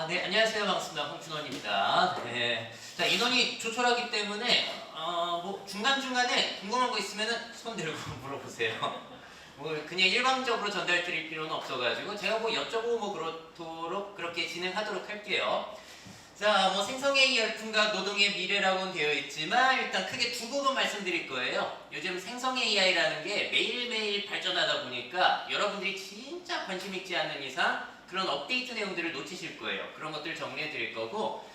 네, 안녕하세요. 반갑습니다. 홍준원입니다. 네. 자, 인원이 조촐하기 때문에, 중간중간에 궁금한 거 있으면 손 들고 물어보세요. 그냥 일방적으로 전달 드릴 필요는 없어가지고, 제가 여쭤보고 그렇도록 그렇게 진행하도록 할게요. 자, 생성의 열풍과 노동의 미래라고는 되어 있지만, 일단 크게 두 부분 말씀드릴 거예요. 요즘 생성 AI라는 게 매일매일 발전하다 보니까 여러분들이 진짜 관심 있지 않는 이상 그런 업데이트 내용들을 놓치실 거예요. 그런 것들을 정리해 드릴 거고,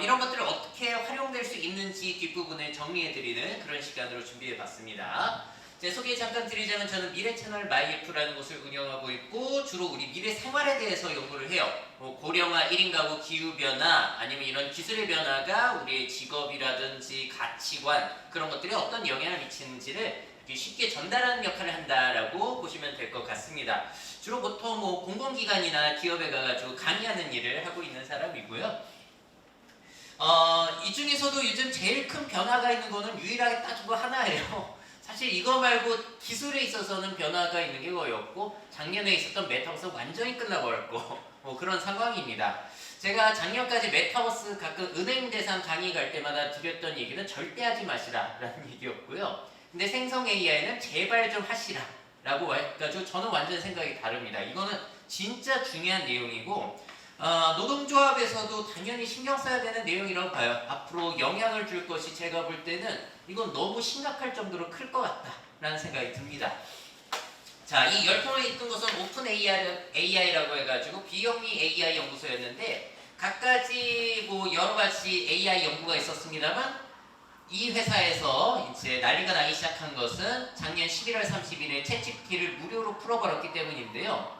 이런 것들을 어떻게 활용될 수 있는지 뒷부분을 정리해 드리는 그런 시간으로 준비해 봤습니다. 제 소개 잠깐 드리자면 저는 미래 채널 마이애프라는 곳을 운영하고 있고, 주로 우리 미래 생활에 대해서 연구를 해요. 고령화 1인 가구 기후변화, 아니면 이런 기술의 변화가 우리의 직업이라든지 가치관, 그런 것들에 어떤 영향을 미치는지를 쉽게 전달하는 역할을 한다라고 보시면 될 것 같습니다. 주로 보통 공공기관이나 기업에 가가지고 강의하는 일을 하고 있는 사람이고요. 이 중에서도 요즘 제일 큰 변화가 있는 거는 유일하게 딱 그거 하나예요. 사실 이거 말고 기술에 있어서는 변화가 있는 게 거의 없고, 작년에 있었던 메타버스 완전히 끝나버렸고 그런 상황입니다. 제가 작년까지 메타버스 가끔 은행 대상 강의 갈 때마다 드렸던 얘기는 절대 하지 마시라 라는 얘기였고요. 근데 생성 AI는 제발 좀 하시라 라고 해가지고 저는 완전 생각이 다릅니다. 이거는 진짜 중요한 내용이고, 노동조합에서도 당연히 신경 써야 되는 내용이라고 봐요. 앞으로 영향을 줄 것이 제가 볼 때는 이건 너무 심각할 정도로 클 것 같다라는 생각이 듭니다. 자, 이 열풍을 이끈 것은 오픈 AI라고 해가지고 비영리 AI 연구소였는데, 각가지 여러 가지 AI 연구가 있었습니다만, 이 회사에서 이제 난리가 나기 시작한 것은 작년 11월 30일에 챗GPT를 무료로 풀어버렸기 때문인데요.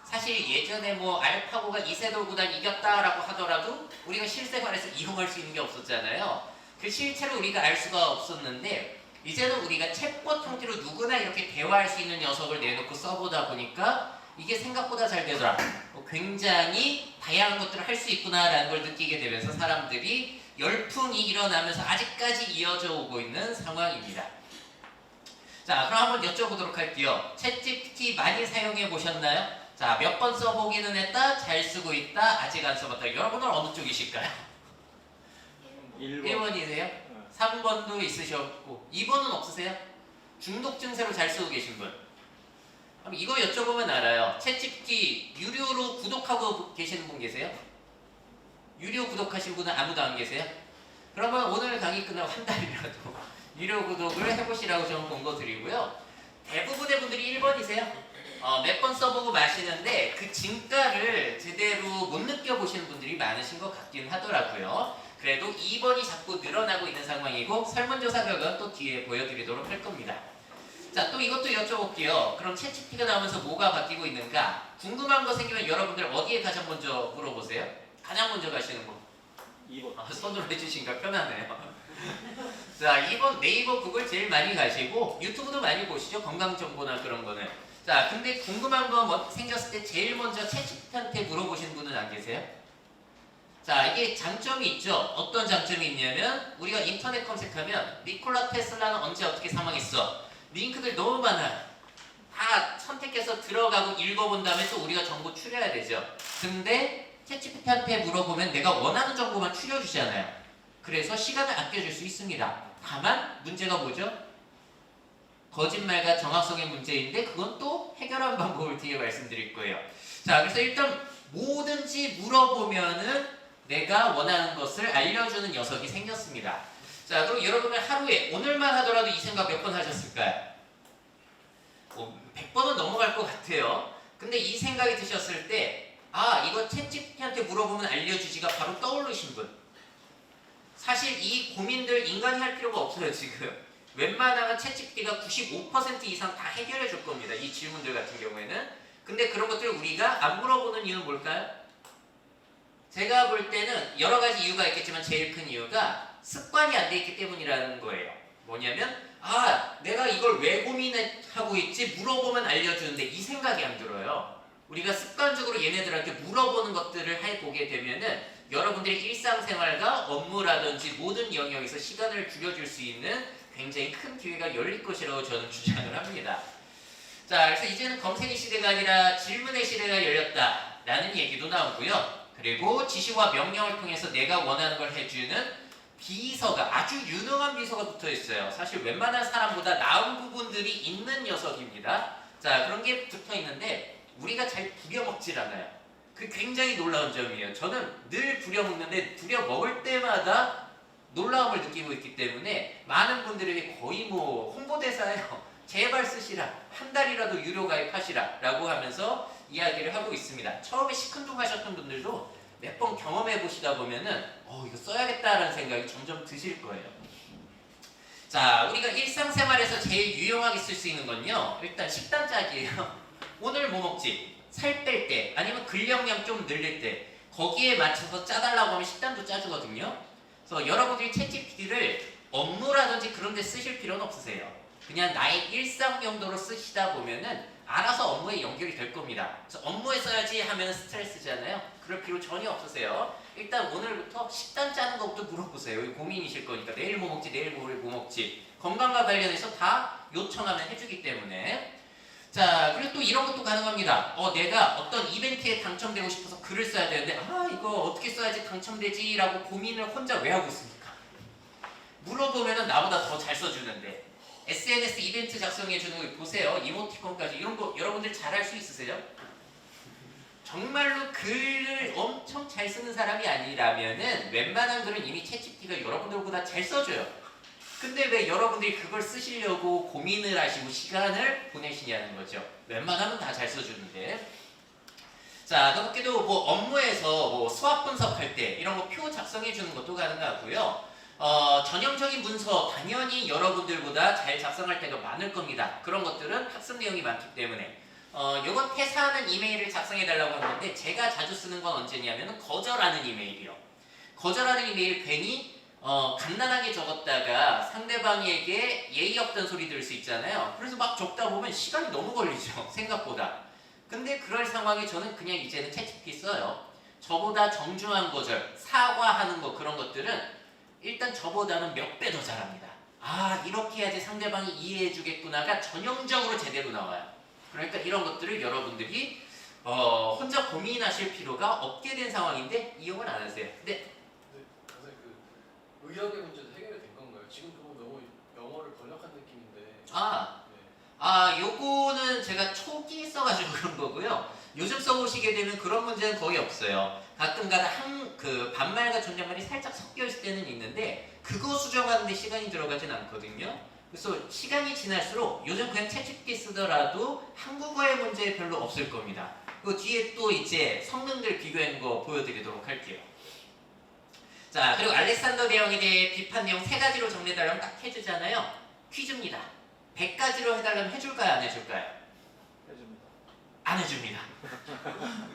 사실 예전에 알파고가 이세돌 구단 이겼다라고 하더라도 우리가 실생활에서 이용할 수 있는 게 없었잖아요. 그 실체를 우리가 알 수가 없었는데, 이제는 우리가 챗봇 형태로 누구나 이렇게 대화할 수 있는 녀석을 내놓고 써보다 보니까 이게 생각보다 잘 되더라. 굉장히 다양한 것들을 할 수 있구나라는 걸 느끼게 되면서 사람들이 열풍이 일어나면서 아직까지 이어져 오고 있는 상황입니다. 자, 그럼 한번 여쭤보도록 할게요. 챗GPT 많이 사용해 보셨나요? 자, 몇 번 써보기는 했다, 잘 쓰고 있다, 아직 안 써봤다. 여러분은 어느 쪽이실까요? 1번이세요? 3번도 있으셨고, 2번은 없으세요? 중독 증세로 잘 쓰고 계신 분? 그럼 이거 여쭤보면 알아요. 챗GPT 유료로 구독하고 계시는 분 계세요? 유료 구독하신 분은 아무도 안 계세요? 그러면 오늘 강의 끝나고 한 달이라도 유료 구독을 해보시라고 저는 권고 드리고요. 대부분의 분들이 1번이세요. 몇 번 써보고 마시는데 그 진가를 제대로 못 느껴보시는 분들이 많으신 것 같긴 하더라고요. 그래도 2번이 자꾸 늘어나고 있는 상황이고, 설문조사 결과는 또 뒤에 보여드리도록 할 겁니다. 자, 또 이것도 여쭤볼게요. 그럼 챗GPT가 나오면서 뭐가 바뀌고 있는가? 궁금한 거 생기면 여러분들 어디에 가장 먼저 물어보세요? 가장 먼저 가시는 분? 2번. 손으로 해주시니까 편하네요. 자, 2번 네이버 구글 제일 많이 가시고, 유튜브도 많이 보시죠? 건강정보나 그런 거는. 자, 근데 궁금한 거 생겼을 때 제일 먼저 챗GPT한테 물어보시는 분은 안 계세요? 자, 이게 장점이 있죠. 어떤 장점이 있냐면, 우리가 인터넷 검색하면 니콜라 테슬라는 언제 어떻게 사망했어? 링크들 너무 많아요. 다 선택해서 들어가고 읽어본 다음에 또 우리가 정보 추려야 되죠. 근데 챗GPT한테 물어보면 내가 원하는 정보만 추려주잖아요. 그래서 시간을 아껴줄 수 있습니다. 다만 문제가 뭐죠? 거짓말과 정확성의 문제인데, 그건 또 해결하는 방법을 뒤에 말씀드릴 거예요. 자, 그래서 일단 뭐든지 물어보면은 내가 원하는 것을 알려주는 녀석이 생겼습니다. 자, 그럼 여러분은 하루에 오늘만 하더라도 이 생각 몇 번 하셨을까요? 100번은 넘어갈 것 같아요. 근데 이 생각이 드셨을 때, 이거 챗GPT한테 물어보면 알려주지가 바로 떠오르신 분. 사실 이 고민들 인간이 할 필요가 없어요, 지금. 웬만하면 챗GPT가 95% 이상 다 해결해 줄 겁니다, 이 질문들 같은 경우에는. 근데 그런 것들을 우리가 안 물어보는 이유는 뭘까요? 제가 볼 때는 여러 가지 이유가 있겠지만 제일 큰 이유가 습관이 안 돼 있기 때문이라는 거예요. 뭐냐면, 내가 이걸 왜 고민하고 있지? 물어보면 알려주는데 이 생각이 안 들어요. 우리가 습관적으로 얘네들한테 물어보는 것들을 해보게 되면은 여러분들의 일상생활과 업무라든지 모든 영역에서 시간을 줄여줄 수 있는 굉장히 큰 기회가 열릴 것이라고 저는 주장을 합니다. 자, 그래서 이제는 검색의 시대가 아니라 질문의 시대가 열렸다라는 얘기도 나오고요. 그리고 지시와 명령을 통해서 내가 원하는 걸 해주는 비서가, 아주 유능한 비서가 붙어 있어요. 사실 웬만한 사람보다 나은 부분들이 있는 녀석입니다. 자, 그런 게 붙어 있는데 우리가 잘 부려먹질 않아요. 그 굉장히 놀라운 점이에요. 저는 늘 부려먹는데 부려먹을 때마다 놀라움을 느끼고 있기 때문에 많은 분들에게 거의 뭐 홍보대사예요. 제발 쓰시라, 한 달이라도 유료 가입하시라 라고 하면서 이야기를 하고 있습니다. 처음에 시큰둥하셨던 분들도 몇 번 경험해 보시다 보면은 이거 써야겠다라는 생각이 점점 드실 거예요. 자, 우리가 일상생활에서 제일 유용하게 쓸 수 있는 건요, 일단 식단 짜기예요. 오늘 뭐 먹지? 살 뺄 때 아니면 근력량 좀 늘릴 때 거기에 맞춰서 짜달라고 하면 식단도 짜주거든요. 그래서 여러분들이 챗GPT를 업무라든지 그런 데 쓰실 필요는 없으세요. 그냥 나의 일상 용도로 쓰시다 보면은 알아서 업무에 연결이 될 겁니다. 그래서 업무에 써야지 하면 스트레스잖아요. 그럴 필요 전혀 없으세요. 일단 오늘부터 식단 짜는 것부터 물어보세요. 이거 고민이실 거니까 내일 뭐 먹지, 내일 뭐 먹지. 건강과 관련해서 다 요청하면 해주기 때문에. 자, 그리고 또 이런 것도 가능합니다. 내가 어떤 이벤트에 당첨되고 싶어서 글을 써야 되는데 이거 어떻게 써야지 당첨되지? 라고 고민을 혼자 왜 하고 있습니까? 물어보면은 나보다 더 잘 써주는데. SNS 이벤트 작성해주는 거 보세요. 이모티콘까지 이런 거 여러분들 잘할 수 있으세요? 정말로 글을 엄청 잘 쓰는 사람이 아니라면은 웬만한 글은 이미 챗GPT가 여러분들보다 잘 써줘요. 근데 왜 여러분들이 그걸 쓰시려고 고민을 하시고 시간을 보내시냐는 거죠. 웬만하면 다 잘 써주는데. 자, 그 밖에도 뭐 업무에서 뭐 수학 분석할 때 이런 거 표 작성해 주는 것도 가능하고요. 전형적인 문서 당연히 여러분들보다 잘 작성할 때가 많을 겁니다. 그런 것들은 학습 내용이 많기 때문에 요건 퇴사하는 이메일을 작성해 달라고 하는데 제가 자주 쓰는 건 언제냐면 거절하는 이메일이요. 거절하는 이메일 괜히 간단하게 적었다가 상대방에게 예의 없던 소리 들을 수 있잖아요. 그래서 막 적다 보면 시간이 너무 걸리죠. 생각보다. 근데 그럴 상황에 저는 그냥 이제는 챗GPT 써요. 저보다 정중한 거절, 사과하는 거 그런 것들은 일단 저보다는 몇 배 더 잘합니다. 이렇게 해야지 상대방이 이해해 주겠구나가 전형적으로 제대로 나와요. 그러니까 이런 것들을 여러분들이 혼자 고민하실 필요가 없게 된 상황인데 이용을 안 하세요. 근데 선생님 그 의역의 문제도 해결이 된 건가요? 지금 그거 너무 영어를 번역한 느낌인데. 네. 요거는 제가 초기 써가지고 그런 거고요. 요즘 써보시게 되면 그런 문제는 거의 없어요. 가끔가다 그 반말과 존댓말이 살짝 섞여 있을 때는 있는데 그거 수정하는데 시간이 들어가진 않거든요. 그래서 시간이 지날수록 요즘 그냥 챗GPT 쓰더라도 한국어의 문제 별로 없을 겁니다. 그 뒤에 또 이제 성능들 비교한 거 보여드리도록 할게요. 자, 그리고 알렉산더 대왕에 대해 비판 내용 3가지로 정리해달라면 딱 해주잖아요. 퀴즈입니다. 100가지로 해달라면 해줄까요? 안 해줄까요? 해줍니다. 안 해줍니다.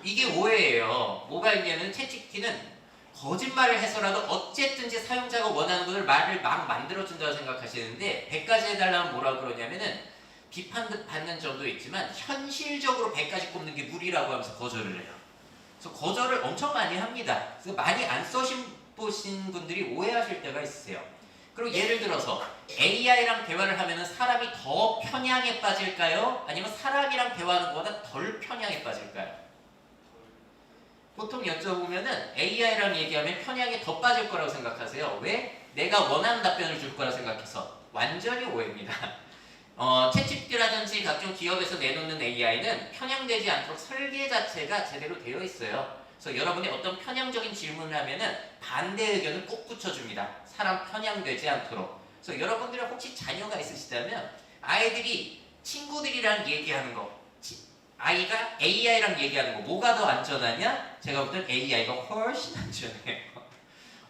이게 오해예요. 뭐가 있냐면 챗GPT는 거짓말을 해서라도 어쨌든지 사용자가 원하는 것을 말을 막 만들어준다고 생각하시는데 100가지 해달라면 뭐라고 그러냐면은 비판받는 점도 있지만 현실적으로 100가지 꼽는 게 무리라고 하면서 거절을 해요. 그래서 거절을 엄청 많이 합니다. 그래서 많이 안 써보신 분들이 오해하실 때가 있으세요. 그리고 예를 들어서 AI랑 대화를 하면 사람이 더 편향에 빠질까요? 아니면 사람이랑 대화하는 것보다 덜 편향에 빠질까요? 보통 여쭤보면은 AI랑 얘기하면 편향에 더 빠질 거라고 생각하세요. 왜? 내가 원하는 답변을 줄 거라 생각해서. 완전히 오해입니다. 챗GPT라든지 각종 기업에서 내놓는 AI는 편향되지 않도록 설계 자체가 제대로 되어 있어요. 그래서 여러분이 어떤 편향적인 질문을 하면은 반대 의견을 꼭 붙여줍니다. 사람 편향되지 않도록. 그래서 여러분들이 혹시 자녀가 있으시다면 아이들이 친구들이랑 얘기하는 거, 아이가 AI랑 얘기하는 거 뭐가 더 안전하냐? 제가 볼 땐 AI가 훨씬 안전해요.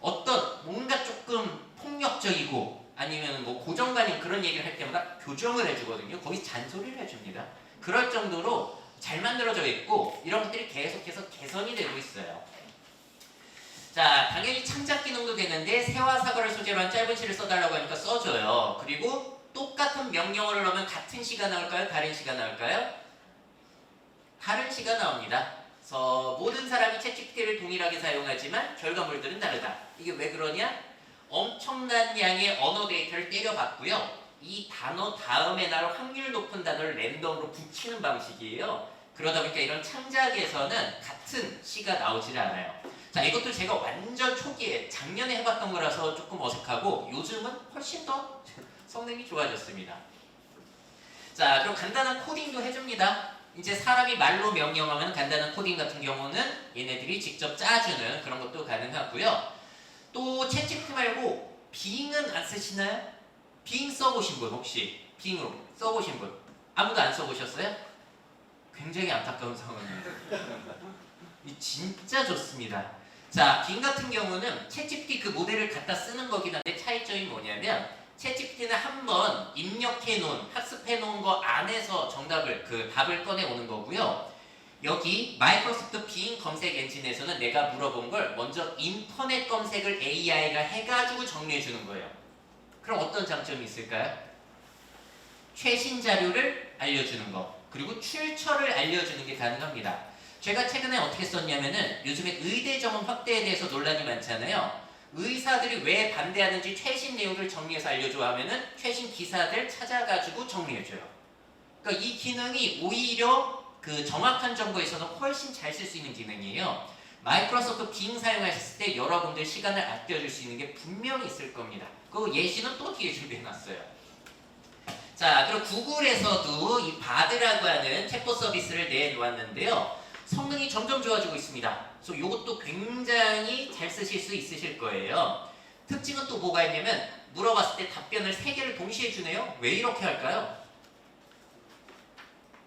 어떤 뭔가 조금 폭력적이고 아니면 뭐 고정관념 그런 얘기를 할 때마다 교정을 해주거든요. 거의 잔소리를 해줍니다. 그럴 정도로 잘 만들어져 있고 이런 것들이 계속해서 개선이 되고 있어요. 자, 당연히 창작 기능도 되는데 세와 사과를 소재로 한 짧은 시를 써달라고 하니까 써줘요. 그리고 똑같은 명령어를 넣으면 같은 시가 나올까요? 다른 시가 나올까요? 다른 시가 나옵니다. 그래서 모든 사람이 챗GPT를 동일하게 사용하지만 결과물들은 다르다. 이게 왜 그러냐? 엄청난 양의 언어 데이터를 때려봤고요. 이 단어 다음에 날 확률 높은 단어를 랜덤으로 붙이는 방식이에요. 그러다 보니까 이런 창작에서는 같은 C가 나오질 않아요. 자, 이것도 제가 완전 초기에 작년에 해봤던 거라서 조금 어색하고 요즘은 훨씬 더 성능이 좋아졌습니다. 자, 그럼 간단한 코딩도 해줍니다. 이제 사람이 말로 명령하면 간단한 코딩 같은 경우는 얘네들이 직접 짜주는 그런 것도 가능하고요. 또 챗GPT 말고 빙은 안 쓰시나요? 빙 써보신 분 혹시? 빙으로 써보신 분? 아무도 안 써보셨어요? 굉장히 안타까운 상황입니다. 진짜 좋습니다. 자, 빙 같은 경우는 챗GPT 그 모델을 갖다 쓰는 거긴 한데 차이점이 뭐냐면 챗GPT는 한번 입력해 놓은, 학습해 놓은 거 안에서 정답을, 그 답을 꺼내 오는 거고요. 여기 마이크로소프트 빙 검색 엔진에서는 내가 물어본 걸 먼저 인터넷 검색을 AI가 해가지고 정리해 주는 거예요. 그럼 어떤 장점이 있을까요? 최신 자료를 알려주는 거, 그리고 출처를 알려주는 게 가능합니다. 제가 최근에 어떻게 썼냐면은 요즘에 의대 정원 확대에 대해서 논란이 많잖아요. 의사들이 왜 반대하는지 최신 내용을 정리해서 알려줘 하면은 최신 기사들 찾아가지고 정리해줘요. 그러니까 이 기능이 오히려 그 정확한 정보에서는 훨씬 잘 쓸 수 있는 기능이에요. 마이크로소프트 빙 사용하셨을 때 여러분들 시간을 아껴줄 수 있는 게 분명히 있을 겁니다. 그 예시는 또 뒤에 준비해놨어요. 자, 그리고 구글에서도 이 바드라고 하는 챗봇 서비스를 내놓았는데요. 성능이 점점 좋아지고 있습니다. 그래서 이것도 굉장히 잘 쓰실 수 있으실 거예요. 특징은 또 뭐가 있냐면 물어봤을 때 답변을 3개를 동시에 주네요. 왜 이렇게 할까요?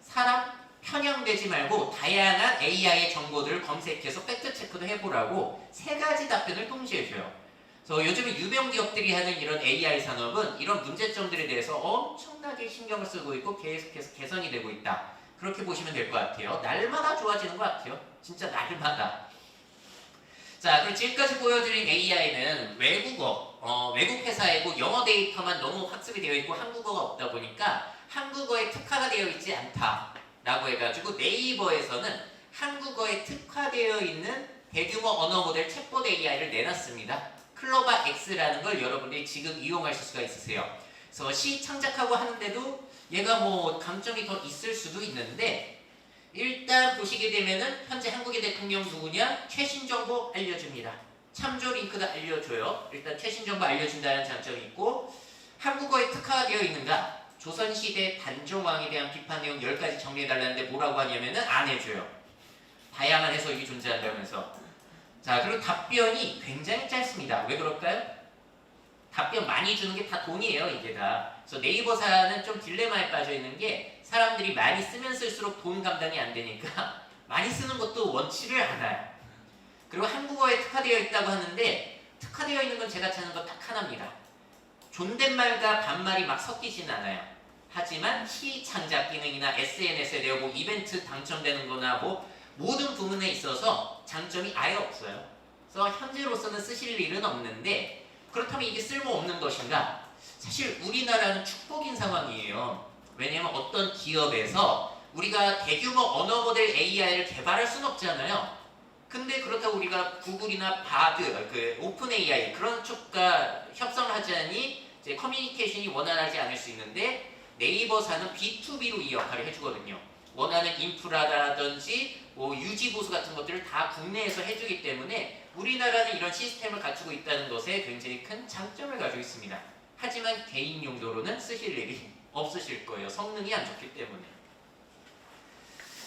사람 편향되지 말고 다양한 AI의 정보들을 검색해서 팩트체크도 해보라고 3가지 답변을 동시에 줘요. 그래서 요즘에 유명 기업들이 하는 이런 AI 산업은 이런 문제점들에 대해서 엄청나게 신경을 쓰고 있고 계속해서 개선이 되고 있다. 그렇게 보시면 될 것 같아요. 날마다 좋아지는 것 같아요. 진짜 날마다. 자, 그럼 지금까지 보여드린 AI는 외국어, 외국 회사이고 영어 데이터만 너무 학습이 되어 있고 한국어가 없다 보니까 한국어에 특화가 되어 있지 않다라고 해가지고 네이버에서는 한국어에 특화되어 있는 대규모 언어 모델 챗봇 AI를 내놨습니다. 클로바 X라는 걸 여러분들이 지금 이용하실 수가 있으세요. 그래서 시 창작하고 하는데도 얘가 뭐 강점이 더 있을 수도 있는데 일단 보시게 되면은 현재 한국의 대통령 누구냐? 최신 정보 알려줍니다. 참조 링크도 알려줘요. 일단 최신 정보 알려준다는 장점이 있고 한국어에 특화가 되어 있는가? 조선시대 단종왕에 대한 비판 내용 10가지 정리해달라는데 뭐라고 하냐면은 안 해줘요. 다양한 해석이 존재한다면서. 자, 그리고 답변이 굉장히 짧습니다. 왜 그럴까요? 답변 많이 주는 게 다 돈이에요, 이게 다. 그래서 네이버사는 좀 딜레마에 빠져 있는 게 사람들이 많이 쓰면 쓸수록 돈 감당이 안 되니까 많이 쓰는 것도 원치를 않아요. 그리고 한국어에 특화되어 있다고 하는데 특화되어 있는 건 제가 찾는 거 딱 하나입니다. 존댓말과 반말이 막 섞이진 않아요. 하지만 시 창작 기능이나 SNS에 대해 뭐 이벤트 당첨되는 거나 뭐 모든 부분에 있어서 장점이 아예 없어요. 그래서 현재로서는 쓰실 일은 없는데 그렇다면 이게 쓸모없는 것인가? 사실 우리나라는 축복인 상황이에요. 왜냐하면 어떤 기업에서 우리가 대규모 언어 모델 AI를 개발할 수는 없잖아요. 근데 그렇다고 우리가 구글이나 바드, 그 오픈 AI 그런 쪽과 협상을 하자니 이제 커뮤니케이션이 원활하지 않을 수 있는데 네이버사는 B2B로 이 역할을 해주거든요. 원하는 인프라라든지 뭐 유지 보수 같은 것들을 다 국내에서 해주기 때문에 우리나라는 이런 시스템을 갖추고 있다는 것에 굉장히 큰 장점을 가지고 있습니다. 하지만 개인 용도로는 쓰실 일이 없으실 거예요. 성능이 안 좋기 때문에.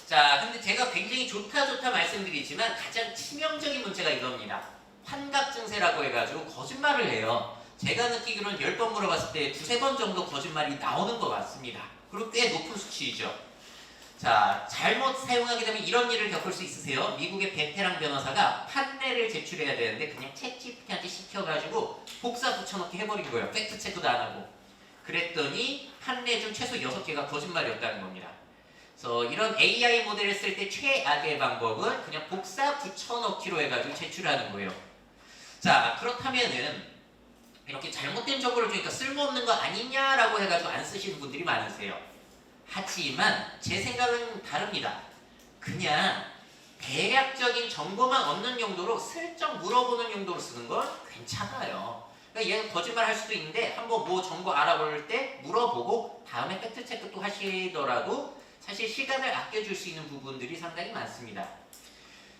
자, 근데 제가 굉장히 좋다 말씀드리지만 가장 치명적인 문제가 이겁니다. 환각 증세라고 해가지고 거짓말을 해요. 제가 느끼기로는 10번 물어봤을 때 2-3번 정도 거짓말이 나오는 것 같습니다. 그리고 꽤 높은 수치이죠. 자, 잘못 사용하게 되면 이런 일을 겪을 수 있으세요. 미국의 베테랑 변호사가 판례를 제출해야 되는데 그냥 챗GPT한테 시켜가지고 복사 붙여넣기 해버린 거예요. 팩트체크도 안 하고. 그랬더니 판례 중 최소 6개가 거짓말이었다는 겁니다. 그래서 이런 AI 모델을 쓸 때 최악의 방법은 그냥 복사 붙여넣기로 해가지고 제출하는 거예요. 자, 그렇다면은 이렇게 잘못된 정보를 주니까 쓸모없는 거 아니냐라고 해가지고 안 쓰시는 분들이 많으세요. 하지만 제 생각은 다릅니다. 그냥 대략적인 정보만 얻는 용도로 슬쩍 물어보는 용도로 쓰는 건 괜찮아요. 그러니까 얘는 거짓말 할 수도 있는데 한번 뭐 정보 알아볼 때 물어보고 다음에 팩트체크 또 하시더라도 사실 시간을 아껴줄 수 있는 부분들이 상당히 많습니다.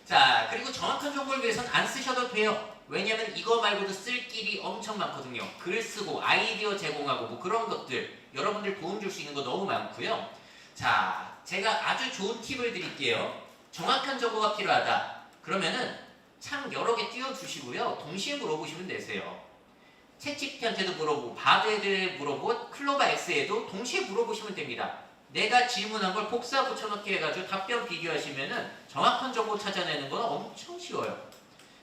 자, 그리고 정확한 정보를 위해서는 안 쓰셔도 돼요. 왜냐면 이거 말고도 쓸 길이 엄청 많거든요. 글 쓰고 아이디어 제공하고 뭐 그런 것들 여러분들 도움 줄 수 있는 거 너무 많고요. 자, 제가 아주 좋은 팁을 드릴게요. 정확한 정보가 필요하다. 그러면은 창 여러 개 띄워두시고요. 동시에 물어보시면 되세요. 챗GPT한테도 물어보고 바드에도 물어보고 클로바X에도 동시에 물어보시면 됩니다. 내가 질문한 걸 복사 붙여넣기 해가지고 답변 비교하시면은 정확한 정보 찾아내는 건 엄청 쉬워요.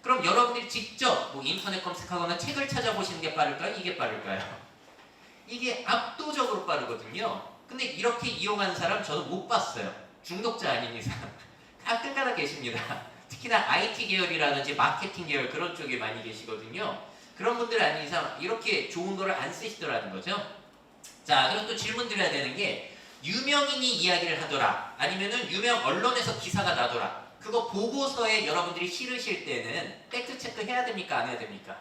그럼 여러분들이 직접 뭐 인터넷 검색하거나 책을 찾아보시는 게 빠를까요? 이게 빠를까요? 이게 압도적으로 빠르거든요. 근데 이렇게 이용하는 사람 저는 못 봤어요. 중독자 아닌 이상 가끔가다 계십니다. 특히나 IT 계열이라든지 마케팅 계열 그런 쪽에 많이 계시거든요. 그런 분들 아닌 이상 이렇게 좋은 거를 안 쓰시더라는 거죠. 자, 그럼 또 질문 드려야 되는 게 유명인이 이야기를 하더라 아니면은 유명 언론에서 기사가 나더라 그거 보고서에 여러분들이 실으실 때는 팩트체크 해야 됩니까? 안 해야 됩니까?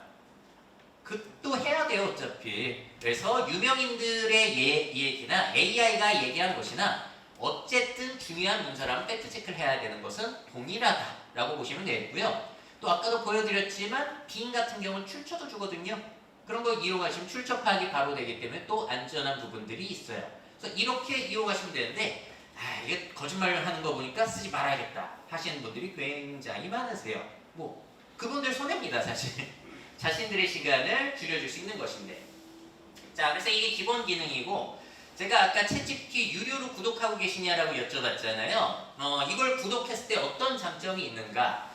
또 해야 돼요 어차피. 그래서 유명인들의 얘기나 AI가 얘기한 것이나 어쨌든 중요한 문서라면 팩트체크를 해야 되는 것은 동일하다라고 보시면 되겠고요. 또 아까도 보여드렸지만 빙 같은 경우는 출처도 주거든요. 그런 거 이용하시면 출처 파악이 바로 되기 때문에 또 안전한 부분들이 있어요. 그래서 이렇게 이용하시면 되는데 이게 거짓말을 하는 거 보니까 쓰지 말아야겠다 하시는 분들이 굉장히 많으세요. 뭐 그분들 손해입니다 사실. 자신들의 시간을 줄여줄 수 있는 것인데. 자, 그래서 이게 기본 기능이고 제가 아까 챗GPT 유료로 구독하고 계시냐라고 여쭤봤잖아요. 이걸 구독했을 때 어떤 장점이 있는가?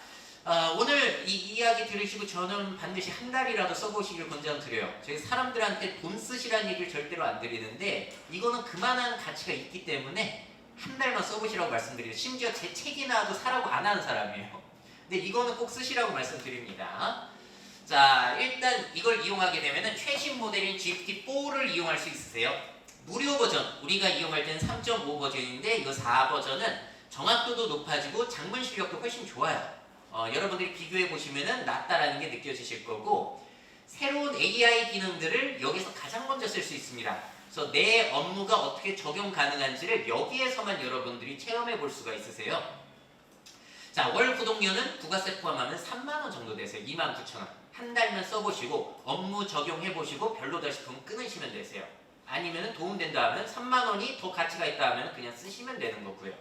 오늘 이 이야기 들으시고 저는 반드시 한 달이라도 써보시길 권장드려요. 저희 사람들한테 돈 쓰시라는 얘기를 절대로 안 드리는데 이거는 그만한 가치가 있기 때문에 한 달만 써보시라고 말씀드려요. 심지어 제 책이 나와도 사라고 안 하는 사람이에요. 근데 이거는 꼭 쓰시라고 말씀드립니다. 자, 일단 이걸 이용하게 되면 최신 모델인 GPT-4를 이용할 수 있으세요. 무료 버전, 우리가 이용할 때는 3.5 버전인데 이거 4 버전은 정확도도 높아지고 장문 실력도 훨씬 좋아요. 여러분들이 비교해 보시면 낫다라는 게 느껴지실 거고 새로운 AI 기능들을 여기서 가장 먼저 쓸 수 있습니다. 그래서 내 업무가 어떻게 적용 가능한지를 여기에서만 여러분들이 체험해 볼 수가 있으세요. 자, 월 구독료는 부가세 포함하면 3만원 정도 되세요. 29,000원. 한 달만 써보시고 업무 적용해보시고 별로다 싶으면 끊으시면 되세요. 아니면 도움된다 하면 3만원이 더 가치가 있다 하면 그냥 쓰시면 되는 거고요.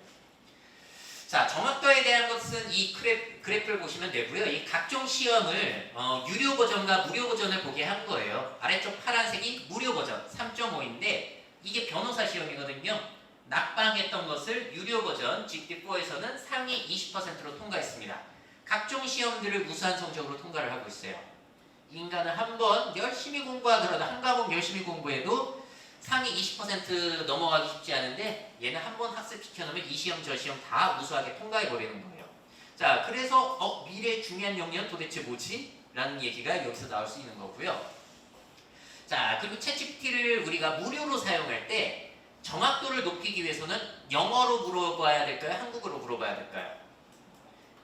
자, 정확도에 대한 것은 이 그래프를 보시면 되고요. 이 각종 시험을 유료 버전과 무료 버전을 보게 한 거예요. 아래쪽 파란색이 무료 버전 3.5인데 이게 변호사 시험이거든요. 낙방했던 것을 유료 버전 GPT-4에서는 상위 20%로 통과했습니다. 각종 시험들을 우수한 성적으로 통과를 하고 있어요. 인간은 한번 열심히 공부하더라도 한 과목 열심히 공부해도 상위 20% 넘어가기 쉽지 않은데 얘는 한번 학습시켜놓으면 이 시험 저 시험 다 우수하게 통과해버리는 거예요. 자, 그래서 미래의 중요한 영역은 도대체 뭐지? 라는 얘기가 여기서 나올 수 있는 거고요. 자, 그리고 챗GPT를 우리가 무료로 사용할 때 정확도를 높이기 위해서는 영어로 물어봐야 될까요? 한국어로 물어봐야 될까요?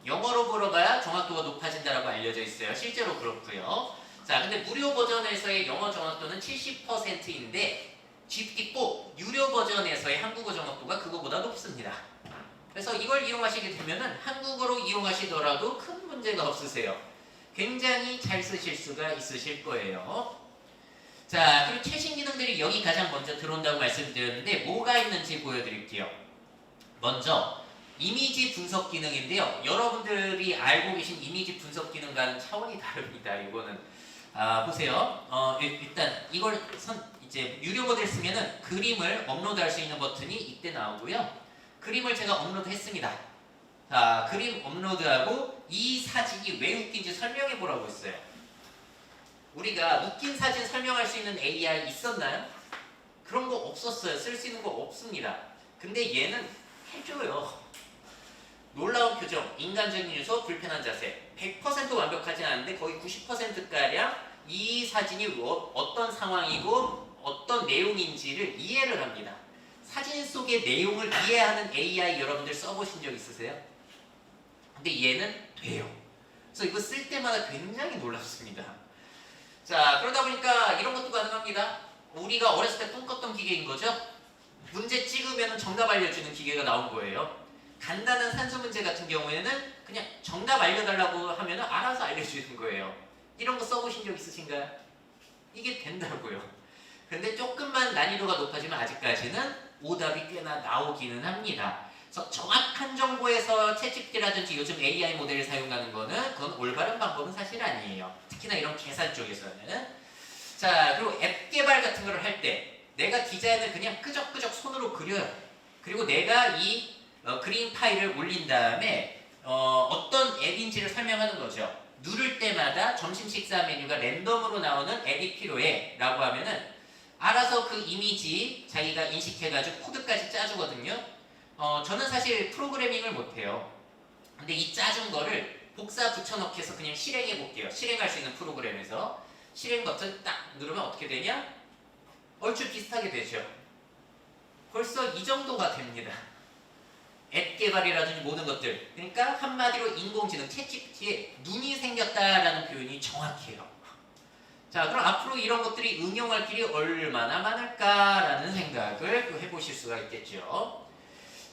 영어로 물어봐야 정확도가 높아진다고 알려져 있어요. 실제로 그렇고요. 자, 근데 무료 버전에서의 영어 정확도는 70%인데 GPT-4 유료 버전에서의 한국어 정확도가 그거보다 높습니다. 그래서 이걸 이용하시게 되면은 한국어로 이용하시더라도 큰 문제가 없으세요. 굉장히 잘 쓰실 수가 있으실 거예요. 자, 그리고 최신 기능들이 여기 가장 먼저 들어온다고 말씀드렸는데 뭐가 있는지 보여드릴게요. 먼저 이미지 분석 기능인데요. 여러분들이 알고 계신 이미지 분석 기능과는 차원이 다릅니다. 이거는 보세요. 일단 이걸 이제 유료 모델 쓰면은 그림을 업로드할 수 있는 버튼이 이때 나오고요. 그림을 제가 업로드했습니다. 자, 그림 업로드하고 이 사진이 왜 웃긴지 설명해 보라고 했어요. 우리가 웃긴 사진 설명할 수 있는 AI 있었나요? 그런 거 없었어요. 쓸 수 있는 거 없습니다. 근데 얘는 해줘요. 놀라운 표정, 인간적인 요소, 불편한 자세 100% 완벽하진 않은데 거의 90%가량 이 사진이 어떤 상황이고 어떤 내용인지를 이해를 합니다. 사진 속의 내용을 이해하는 AI 여러분들 써보신 적 있으세요? 근데 얘는 돼요. 그래서 이거 쓸 때마다 굉장히 놀랍습니다. 자, 그러다 보니까 이런 것도 가능합니다. 우리가 어렸을 때 꿈꿨던 기계인 거죠? 문제 찍으면 정답 알려주는 기계가 나온 거예요. 간단한 산수 문제 같은 경우에는 그냥 정답 알려달라고 하면 알아서 알려주는 거예요. 이런 거 써보신 적 있으신가요? 이게 된다고요. 근데 조금만 난이도가 높아지면 아직까지는 오답이 꽤나 나오기는 합니다. 그래서 정확한 정보에서 챗GPT라든지 요즘 AI 모델을 사용하는 거는 그건 올바른 방법은 사실 아니에요. 특히나 이런 계산 쪽에서는. 자, 그리고 앱 개발 같은 거를 할 때 내가 디자인을 그냥 끄적끄적 손으로 그려요. 그리고 내가 이 그림 파일을 올린 다음에 어떤 앱인지를 설명하는 거죠. 누를 때마다 점심 식사 메뉴가 랜덤으로 나오는 앱이 필요해 라고 하면은 알아서 그 이미지 자기가 인식해가지고 코드까지 짜주거든요. 저는 사실 프로그래밍을 못해요. 근데 이 짜준 거를 복사 붙여넣기 해서 그냥 실행해 볼게요. 실행할 수 있는 프로그램에서 실행 버튼 딱 누르면 어떻게 되냐? 얼추 비슷하게 되죠. 벌써 이 정도가 됩니다. 앱 개발이라든지 모든 것들. 그러니까 한마디로 인공지능 챗GPT에 눈이 생겼다라는 표현이 정확해요. 자, 그럼 앞으로 이런 것들이 응용할 길이 얼마나 많을까라는 생각을 또 해보실 수가 있겠죠.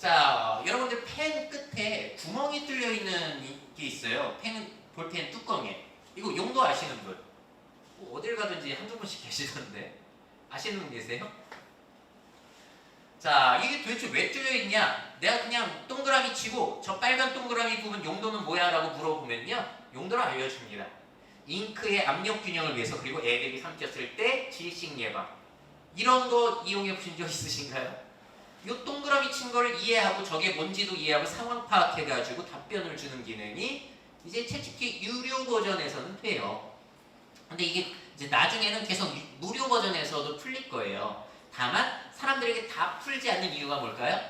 자, 여러분들 펜 끝에 구멍이 뚫려 있는 게 있어요. 볼펜 뚜껑에. 이거 용도 아시는 분? 어딜 가든지 한두 분씩 계시던데. 아시는 분 계세요? 자, 이게 도대체 왜 뚫려 있냐? 내가 그냥 동그라미 치고 저 빨간 동그라미 부분 용도는 뭐야? 라고 물어보면요. 용도를 알려줍니다. 잉크의 압력 균형을 위해서, 그리고 애들이 삼켰을 때 질식 예방. 이런 거 이용해 보신 적 있으신가요? 이 동그라미 친 거를 이해하고 저게 뭔지도 이해하고 상황 파악해가지고 답변을 주는 기능이 이제 챗GPT 유료 버전에서는 돼요. 근데 이게 이제 나중에는 계속 무료 버전에서도 풀릴 거예요. 다만 사람들에게 다 풀지 않는 이유가 뭘까요?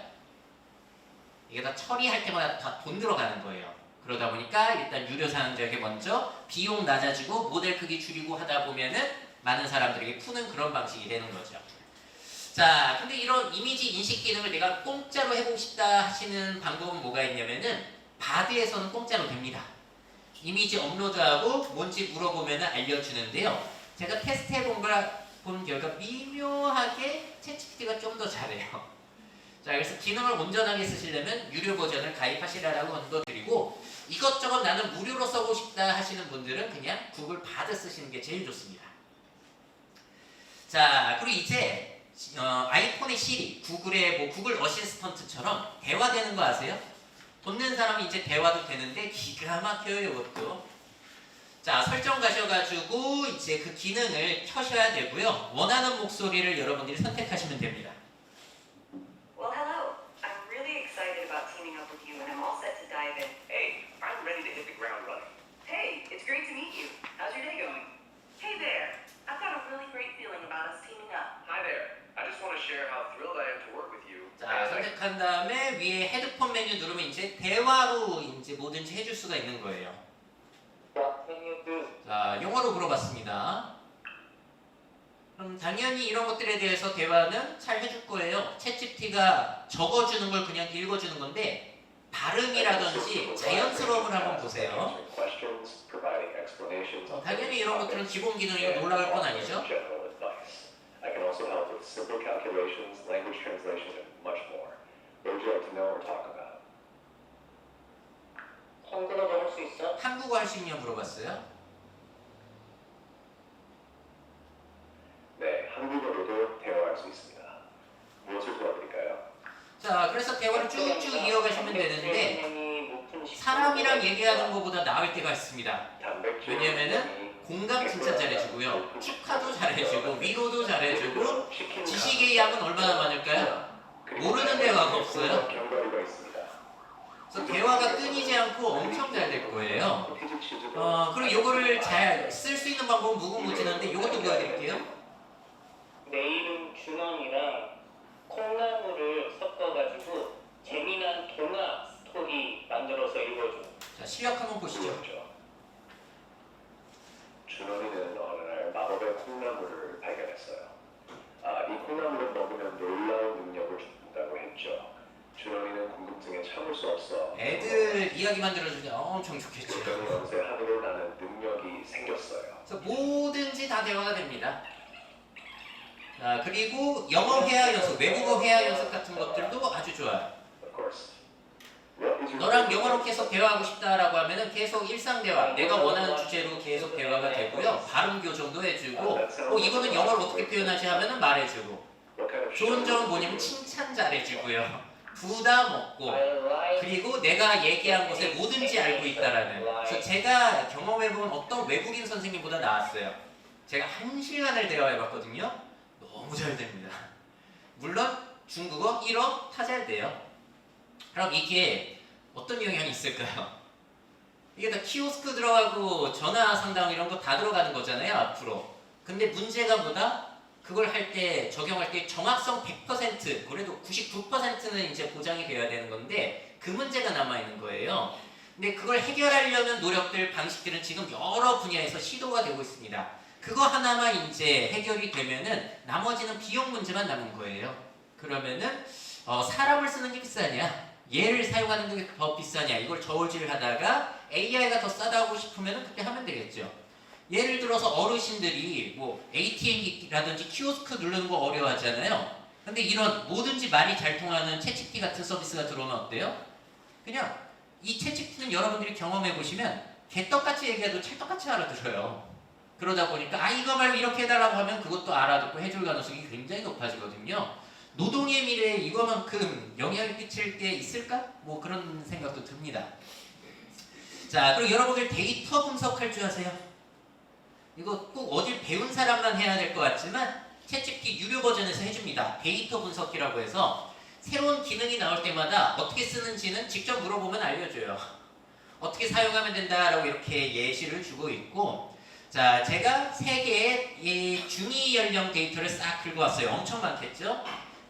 이게 다 처리할 때마다 다 돈 들어가는 거예요. 그러다 보니까 일단 유료 사용자에게 먼저 비용 낮아지고 모델 크기 줄이고 하다 보면은 많은 사람들에게 푸는 그런 방식이 되는 거죠. 자, 근데 이런 이미지 인식 기능을 내가 공짜로 해보고 싶다 하시는 방법은 뭐가 있냐면은 바드에서는 공짜로 됩니다. 이미지 업로드하고 뭔지 물어보면 알려주는데요. 제가 테스트해본 결과 미묘하게 챗GPT가 좀 더 잘해요. 자, 그래서 기능을 온전하게 쓰시려면 유료 버전을 가입하시라고 권고드리고, 이것저것 나는 무료로 써보고 싶다 하시는 분들은 그냥 구글 바드 쓰시는 게 제일 좋습니다. 자, 그리고 이제 아이폰의 시리, 구글의 뭐 구글 어시스턴트처럼 대화되는 거 아세요? 돈 낸 사람이 이제 대화도 되는데 기가 막혀요, 이것도. 자, 설정 가셔가지고 이제 그 기능을 켜셔야 되고요. 원하는 목소리를 여러분들이 선택하시면 됩니다. Well, hello. I'm really excited about teaming up with you, and I'm all set to dive in. Hey, I'm ready to hit the ground running. Hey, it's great to meet you. How's your day going? Hey there. I've got a really great feeling about us teaming up. Hi there. I just want to share how thrilled I am to work with you. 자, 선택한 다음에 위에 헤드폰 메뉴 누르면 이제 대화로 이제 뭐든지 해줄 수가 있는 거예요. 자, 영어로 물어봤습니다. 그럼 당연히 이런 것들에 대해서 대화는 잘 해줄 거예요. 챗GPT가 적어주는 걸 그냥 읽어주는 건데 발음이라든지 자연스러움을 한번 보세요. 당연히 이런 것들은 기본 기능이고 놀라울 건 아니죠. I can also help with simple calculations, language translation, and much more. What would you like to know or talk about? 한국어도 할 수 있어? 한국어 할 수 있냐 물어봤어요. 네, 한국어로도 대화할 수 있습니다. 무엇을 도와드릴까요? 자, 그래서 대화를 쭉쭉 이어가시면 되는데 사람이랑 얘기하는 것보다 나을 때가 있습니다. 왜냐면은 공감 진짜 잘해주고요. 축하도 잘해주고 위로도 잘해주고 지식의 양은 얼마나 많을까요? 모르는 대화가 없어요. 그래서 대화가 끊이지 않고 엄청 잘 될 거예요. 그리고 이거를 잘 쓸 수 있는 방법은 무궁무진한데 이것도 보여드릴게요. 내 이름 준원이랑 콩나물을 섞어가지고 재미난 동화 스토리 만들어서 읽어줘. 자, 실력 한번 보시죠. 준원이는 어느 날 마법의 콩나물을 발견했어요. 이 콩나물을 먹으면 놀라운 능력을 준다고 했죠. 준원이는 궁금증에 참을 수 없어. 애들 이야기 만들어주면 엄청 좋겠죠. 그랬더니 어느새 하늘을 나는 능력이 생겼어요. 그래서 뭐든지 다 대화가 됩니다. 그리고 영어 회화 연습, 외국어 회화 연습 같은 것들도 아주 좋아요. Of course. What is your 너랑 영어로 계속 대화하고 싶다라고 하면은 계속 일상 대화, 내가 원하는 주제로 계속 대화가 되고요. 발음 교정도 해주고, 이거는 영어로 어떻게 표현하지 하면은 말해주고. What kind of 좋은 show 점은 뭐냐면 칭찬 잘해주고요. 부담 없고, 그리고 내가 얘기한 것에 뭐든지 알고 있다라는. 그래서 제가 경험해본 어떤 외국인 선생님보다 나았어요. 제가 1시간을 대화해봤거든요. 너무 잘 됩니다. 물론 중국어 1어 다 잘 돼요. 그럼 이게 어떤 영향이 있을까요? 이게 다 키오스크 들어가고 전화 상담 이런 거 다 들어가는 거잖아요, 앞으로. 근데 문제가 뭐다? 그걸 할 때, 적용할 때 정확성 100%, 그래도 99%는 이제 보장이 돼야 되는 건데 그 문제가 남아있는 거예요. 근데 그걸 해결하려는 노력들, 방식들은 지금 여러 분야에서 시도가 되고 있습니다. 그거 하나만 이제 해결이 되면은 나머지는 비용 문제만 남은 거예요. 그러면은 사람을 쓰는 게 비싸냐? 얘를 사용하는 게 더 비싸냐? 이걸 저울질하다가 AI가 더 싸다고 싶으면은 그때 하면 되겠죠. 예를 들어서 어르신들이 뭐 ATM기라든지 키오스크 누르는 거 어려워하잖아요. 근데 이런 뭐든지 말이 잘 통하는 채찍기 같은 서비스가 들어오면 어때요? 그냥 이 채찍기는 여러분들이 경험해 보시면 개떡같이 얘기해도 찰떡같이 알아들어요. 그러다 보니까 이거 말고 이렇게 해달라고 하면 그것도 알아듣고 해줄 가능성이 굉장히 높아지거든요. 노동의 미래에 이거만큼 영향을 끼칠 게 있을까? 뭐 그런 생각도 듭니다. 자, 그리고 여러분들 데이터 분석할 줄 아세요? 이거 꼭 어딜 배운 사람만 해야 될 것 같지만 챗GPT 유료 버전에서 해줍니다. 데이터 분석기라고 해서 새로운 기능이 나올 때마다 어떻게 쓰는지는 직접 물어보면 알려줘요. 어떻게 사용하면 된다라고 이렇게 예시를 주고 있고, 자, 제가 3개의 이 중위 연령 데이터를 싹 긁어 왔어요. 엄청 많겠죠?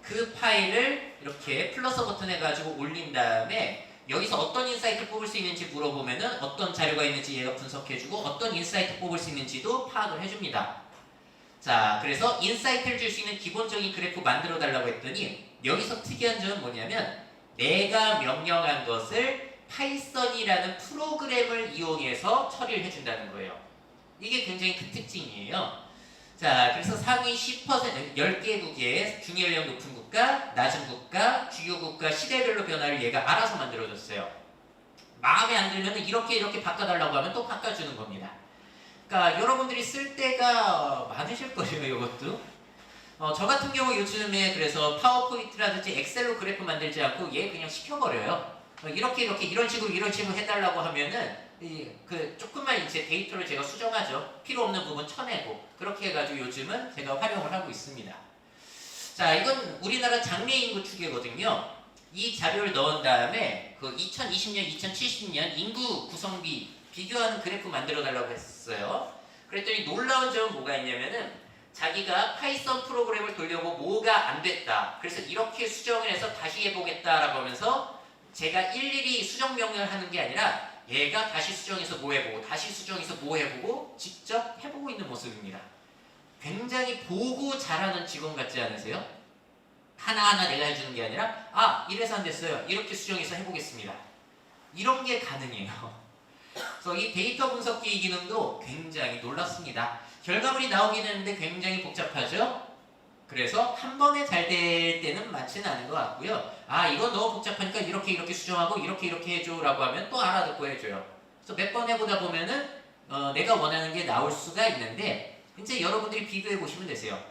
그 파일을 이렇게 플러스 버튼 해가지고 올린 다음에 여기서 어떤 인사이트를 뽑을 수 있는지 물어보면은 어떤 자료가 있는지 얘가 분석해주고 어떤 인사이트 뽑을 수 있는지도 파악을 해줍니다. 자, 그래서 인사이트를 줄 수 있는 기본적인 그래프 만들어 달라고 했더니 여기서 특이한 점은 뭐냐면 내가 명령한 것을 파이썬이라는 프로그램을 이용해서 처리를 해준다는 거예요. 이게 굉장히 큰 특징이에요. 자, 그래서 상위 10%, 10개국의 중위연령 높은 국가, 낮은 국가, 주요 국가, 시대별로 변화를 얘가 알아서 만들어줬어요. 마음에 안 들면 이렇게 바꿔달라고 하면 또 바꿔주는 겁니다. 그러니까 여러분들이 쓸 때가 많으실 거예요, 이것도. 저 같은 경우 요즘에 그래서 파워포인트라든지 엑셀로 그래프 만들지 않고 얘 그냥 시켜버려요. 이렇게 이런 식으로 해달라고 하면은 조금만 이제 데이터를 제가 수정하죠. 필요 없는 부분 쳐내고 그렇게 해가지고 요즘은 제가 활용을 하고 있습니다. 자, 이건 우리나라 장래 인구 추계거든요. 이 자료를 넣은 다음에 그 2020년, 2070년 인구 구성비 비교하는 그래프 만들어 달라고 했어요. 그랬더니 놀라운 점은 뭐가 있냐면은 자기가 파이썬 프로그램을 돌려보고 뭐가 안 됐다. 그래서 이렇게 수정을 해서 다시 해보겠다라고 하면서 제가 일일이 수정 명령을 하는 게 아니라 얘가 다시 수정해서 뭐 해보고 다시 수정해서 뭐 해보고 직접 해보고 있는 모습입니다. 굉장히 보고 잘하는 직원 같지 않으세요? 하나하나 내가 해주는 게 아니라 이래서 안 됐어요. 이렇게 수정해서 해보겠습니다. 이런 게 가능해요. 그래서 이 데이터 분석기 기능도 굉장히 놀랍습니다. 결과물이 나오긴 했는데 굉장히 복잡하죠? 그래서 한 번에 잘 될 때는 많지는 않은 것 같고요. 이건 너무 복잡하니까 이렇게 수정하고 이렇게 해줘라고 하면 또 알아듣고 해줘요. 그래서 몇 번 해보다 보면은 내가 원하는 게 나올 수가 있는데 이제 여러분들이 비교해 보시면 되세요.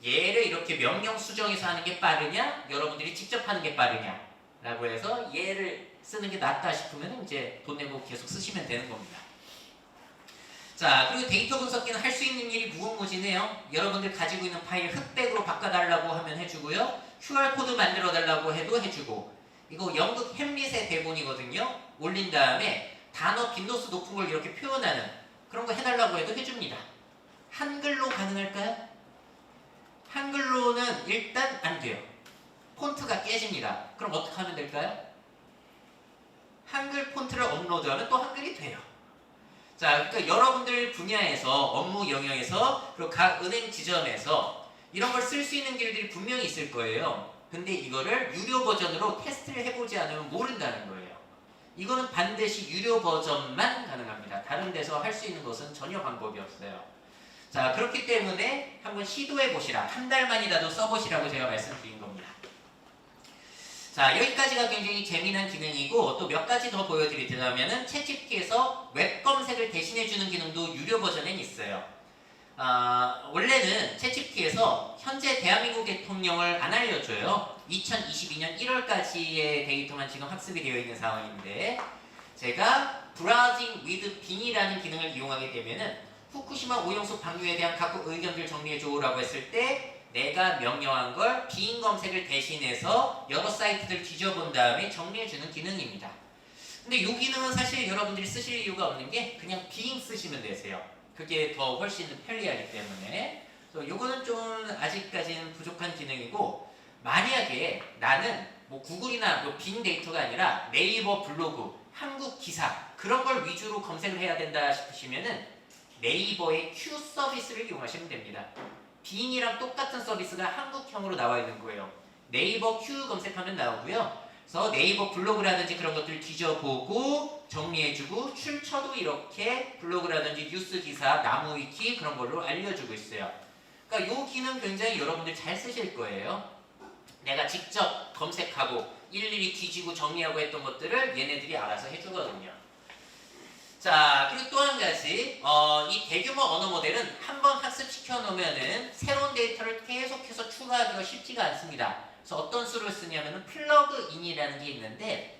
얘를 이렇게 명령 수정해서 하는 게 빠르냐, 여러분들이 직접 하는 게 빠르냐 라고 해서 얘를 쓰는 게 낫다 싶으면 이제 돈 내고 계속 쓰시면 되는 겁니다. 자, 그리고 데이터 분석기는 할 수 있는 일이 무궁무진해요. 여러분들 가지고 있는 파일 흑백으로 바꿔달라고 하면 해주고요. QR코드 만들어달라고 해도 해주고, 이거 영국 햄릿의 대본이거든요. 올린 다음에 단어 빈도수 높은 걸 이렇게 표현하는 그런 거 해달라고 해도 해줍니다. 한글로 가능할까요? 한글로는 일단 안 돼요. 폰트가 깨집니다. 그럼 어떻게 하면 될까요? 한글 폰트를 업로드하면 또 한글이 돼요. 자, 그러니까 여러분들 분야에서 업무 영역에서 그리고 각 은행 지점에서 이런 걸 쓸 수 있는 길들이 분명히 있을 거예요. 근데 이거를 유료 버전으로 테스트를 해보지 않으면 모른다는 거예요. 이거는 반드시 유료 버전만 가능합니다. 다른 데서 할 수 있는 것은 전혀 방법이 없어요. 자, 그렇기 때문에 한번 시도해 보시라. 한 달만이라도 써보시라고 제가 말씀드린 겁니다. 자, 여기까지가 굉장히 재미난 기능이고 또 몇 가지 더 보여드리자면은 챗GPT에서 웹 검색을 대신해주는 기능도 유료 버전엔 있어요. 원래는 챗GPT에서 현재 대한민국 대통령을 안 알려줘요. 2022년 1월까지의 데이터만 지금 학습이 되어 있는 상황인데 제가 Browsing with Bing이라는 기능을 이용하게 되면은 후쿠시마 오염수 방류에 대한 각국 의견들 정리해줘라고 했을 때 내가 명령한 걸 빙 검색을 대신해서 여러 사이트들 뒤져본 다음에 정리해주는 기능입니다. 근데 이 기능은 사실 여러분들이 쓰실 이유가 없는 게 그냥 빙 쓰시면 되세요. 그게 더 훨씬 편리하기 때문에. 그래서 이거는 좀 아직까지는 부족한 기능이고 만약에 나는 뭐 구글이나 뭐 빙 데이터가 아니라 네이버 블로그, 한국 기사 그런 걸 위주로 검색을 해야 된다 싶으시면은 네이버의 Q 서비스를 이용하시면 됩니다. 빙이랑 똑같은 서비스가 한국형으로 나와 있는 거예요. 네이버 Q 검색하면 나오고요. 그래서 네이버 블로그라든지 그런 것들 뒤져보고 정리해주고 출처도 이렇게 블로그라든지 뉴스 기사, 나무 위키 그런 걸로 알려주고 있어요. 그러니까 이 기능 굉장히 여러분들 잘 쓰실 거예요. 내가 직접 검색하고 일일이 뒤지고 정리하고 했던 것들을 얘네들이 알아서 해주거든요. 자, 그리고 또 한 가지 이 대규모 언어 모델은 한번 학습시켜 놓으면은 새로운 데이터를 계속해서 추가하기가 쉽지가 않습니다. 그래서 어떤 수를 쓰냐면은 플러그인이라는 게 있는데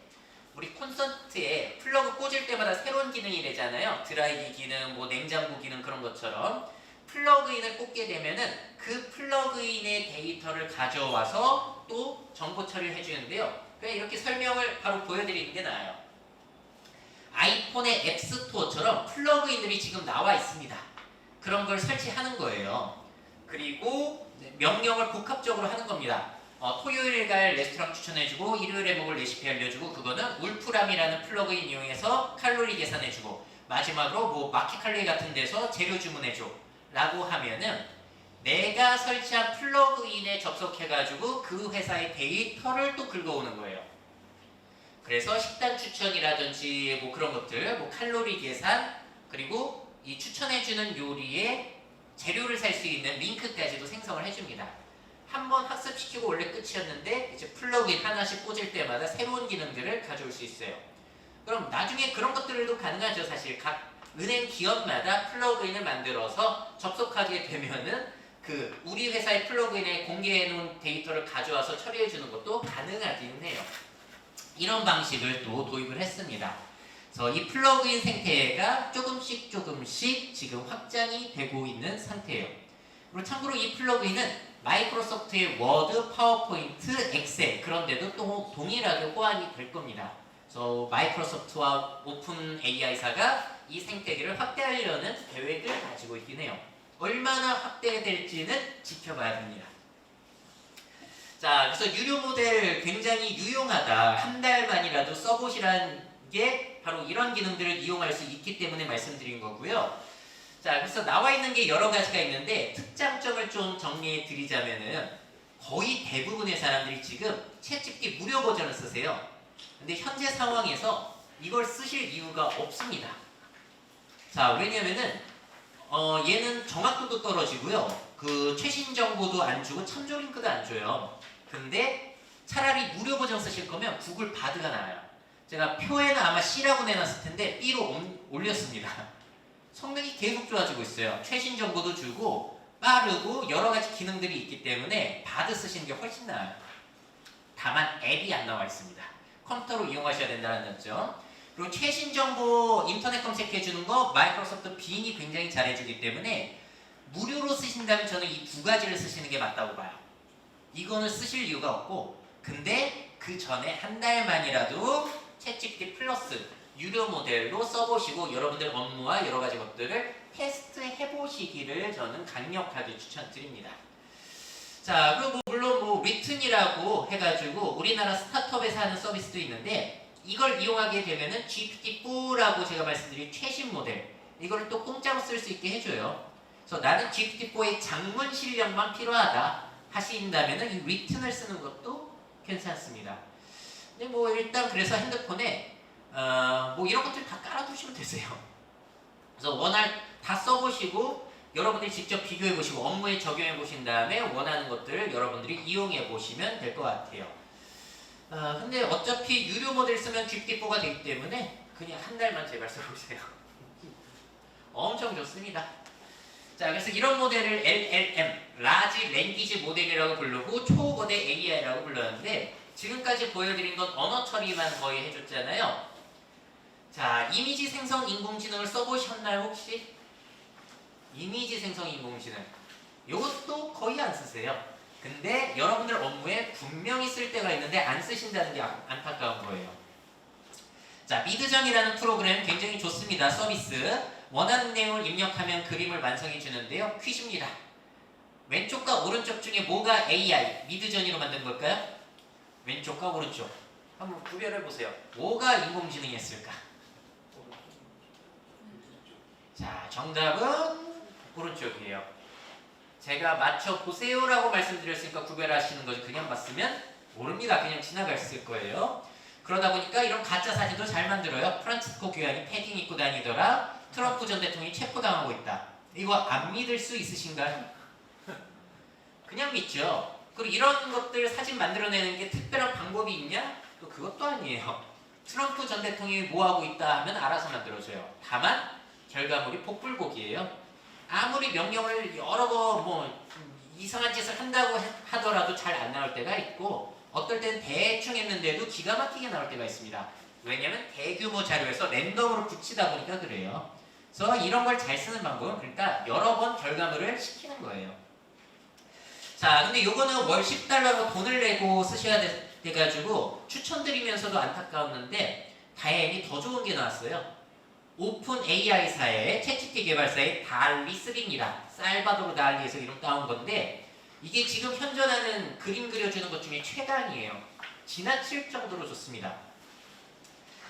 우리 콘서트에 플러그 꽂을 때마다 새로운 기능이 되잖아요. 드라이기 기능, 뭐 냉장고 기능 그런 것처럼 플러그인을 꽂게 되면은 그 플러그인의 데이터를 가져와서 또 정보 처리를 해주는데요. 그냥 이렇게 설명을 바로 보여드리는 게 나아요. 아이폰의 앱스토어처럼 플러그인들이 지금 나와 있습니다. 그런 걸 설치하는 거예요. 그리고 명령을 복합적으로 하는 겁니다. 토요일 갈 레스토랑 추천해주고 일요일에 먹을 레시피 알려주고 그거는 울프람이라는 플러그인 이용해서 칼로리 계산해주고 마지막으로 뭐 마켓칼리 같은 데서 재료 주문해줘 라고 하면은 내가 설치한 플러그인에 접속해가지고 그 회사의 데이터를 또 긁어오는 거예요. 그래서 식단 추천이라든지 뭐 그런 것들, 뭐 칼로리 계산, 그리고 이 추천해주는 요리에 재료를 살 수 있는 링크까지도 생성을 해줍니다. 한번 학습시키고 원래 끝이었는데 이제 플러그인 하나씩 꽂을 때마다 새로운 기능들을 가져올 수 있어요. 그럼 나중에 그런 것들도 가능하죠. 사실 각 은행 기업마다 플러그인을 만들어서 접속하게 되면은 그 우리 회사의 플러그인에 공개해놓은 데이터를 가져와서 처리해주는 것도 가능하긴 해요. 이런 방식을 또 도입을 했습니다. 그래서 이 플러그인 생태계가 조금씩 지금 확장이 되고 있는 상태예요. 그리고 참고로 이 플러그인은 마이크로소프트의 워드, 파워포인트, 엑셀 그런 데도 또 동일하게 호환이 될 겁니다. 그래서 마이크로소프트와 오픈 AI사가 이 생태계를 확대하려는 계획을 가지고 있긴 해요. 얼마나 확대될지는 지켜봐야 됩니다. 자, 그래서 유료 모델 굉장히 유용하다. 한 달만이라도 써보시라는 게 바로 이런 기능들을 이용할 수 있기 때문에 말씀드린 거고요. 자, 그래서 나와 있는 게 여러 가지가 있는데 특장점을 좀 정리해 드리자면은 거의 대부분의 사람들이 지금 챗GPT 무료 버전을 쓰세요. 근데 현재 상황에서 이걸 쓰실 이유가 없습니다. 자, 왜냐면은 얘는 정확도도 떨어지고요. 그 최신 정보도 안 주고 참조 링크도 안 줘요. 근데 차라리 무료 버전 쓰실 거면 구글 바드가 나와요. 제가 표에는 아마 C라고 내놨을 텐데 B로 올렸습니다. 성능이 계속 좋아지고 있어요. 최신 정보도 주고 빠르고 여러 가지 기능들이 있기 때문에 바드 쓰시는 게 훨씬 나아요. 다만 앱이 안 나와 있습니다. 컴퓨터로 이용하셔야 된다는 점점. 그리고 최신 정보 인터넷 검색해 주는 거 마이크로소프트 빙이 굉장히 잘해주기 때문에 무료로 쓰신다면 저는 이 두 가지를 쓰시는 게 맞다고 봐요. 이거는 쓰실 이유가 없고 근데 그 전에 한 달만이라도 챗GPT 플러스 유료 모델로 써보시고 여러분들 업무와 여러 가지 것들을 테스트해 보시기를 저는 강력하게 추천드립니다. 자, 그리고 물론 뭐 리튼이라고 해가지고 우리나라 스타트업에서 하는 서비스도 있는데 이걸 이용하게 되면은 GPT-4라고 제가 말씀드린 최신 모델 이걸 또 공짜로 쓸 수 있게 해줘요. 그래서 나는 GPT-4의 작문 실력만 필요하다 하신다면은 이 리튼을 쓰는 것도 괜찮습니다. 근데 뭐 일단 그래서 핸드폰에 뭐 이런 것들 다 깔아두시면 되세요. 그래서 원할 다 써보시고 여러분들이 직접 비교해 보시고 업무에 적용해 보신 다음에 원하는 것들을 여러분들이 이용해 보시면 될 것 같아요. 근데 어차피 유료 모델 쓰면 GPT-4가 되기 때문에 그냥 한 달만 제발 써보세요. 엄청 좋습니다. 자, 그래서 이런 모델을 LLM, Large Language 모델이라고 부르고 초거대 AI라고 불렀는데 지금까지 보여드린 건 언어 처리만 거의 해줬잖아요. 자, 이미지 생성 인공지능을 써보셨나요 혹시? 이미지 생성 인공지능 이것도 거의 안 쓰세요. 근데 여러분들 업무에 분명히 쓸 때가 있는데 안 쓰신다는 게 안타까운 거예요. 자, 미드전이라는 프로그램 굉장히 좋습니다. 서비스. 원하는 내용을 입력하면 그림을 완성해 주는데요. 퀴즈입니다. 왼쪽과 오른쪽 중에 뭐가 AI, 미드전이로 만든 걸까요? 왼쪽과 오른쪽. 한번 구별해 보세요. 뭐가 인공지능이었을까? 자, 정답은 오른쪽이에요. 제가 맞춰보세요라고 말씀드렸으니까 구별하시는 거지 그냥 봤으면 모릅니다. 그냥 지나갔을 거예요. 그러다 보니까 이런 가짜 사진도 잘 만들어요. 프란치스코 교황이 패딩 입고 다니더라. 트럼프 전 대통령이 체포당하고 있다. 이거 안 믿을 수 있으신가요? 그냥 믿죠. 그리고 이런 것들 사진 만들어내는 게 특별한 방법이 있냐? 또 그것도 아니에요. 트럼프 전 대통령이 뭐하고 있다 하면 알아서 만들어줘요. 다만 결과물이 복불복이에요. 아무리 명령을 여러 번 이상한 짓을 한다고 하더라도 잘 안 나올 때가 있고 어떨 때는 대충 했는데도 기가 막히게 나올 때가 있습니다. 왜냐면 대규모 자료에서 랜덤으로 붙이다 보니까 그래요. 그래서 이런 걸 잘 쓰는 방법은 그러니까 여러 번 결과물을 시키는 거예요. 자, 근데 요거는 월 10달러로 돈을 내고 쓰셔야 돼가지고 추천드리면서도 안타까웠는데 다행히 더 좋은 게 나왔어요. 오픈 AI사의 챗GPT 개발사의 달리3입니다. 살바도르 달리에서 이름 따온 건데 이게 지금 현존하는 그림 그려주는 것 중에 최단이에요. 지나칠 정도로 좋습니다.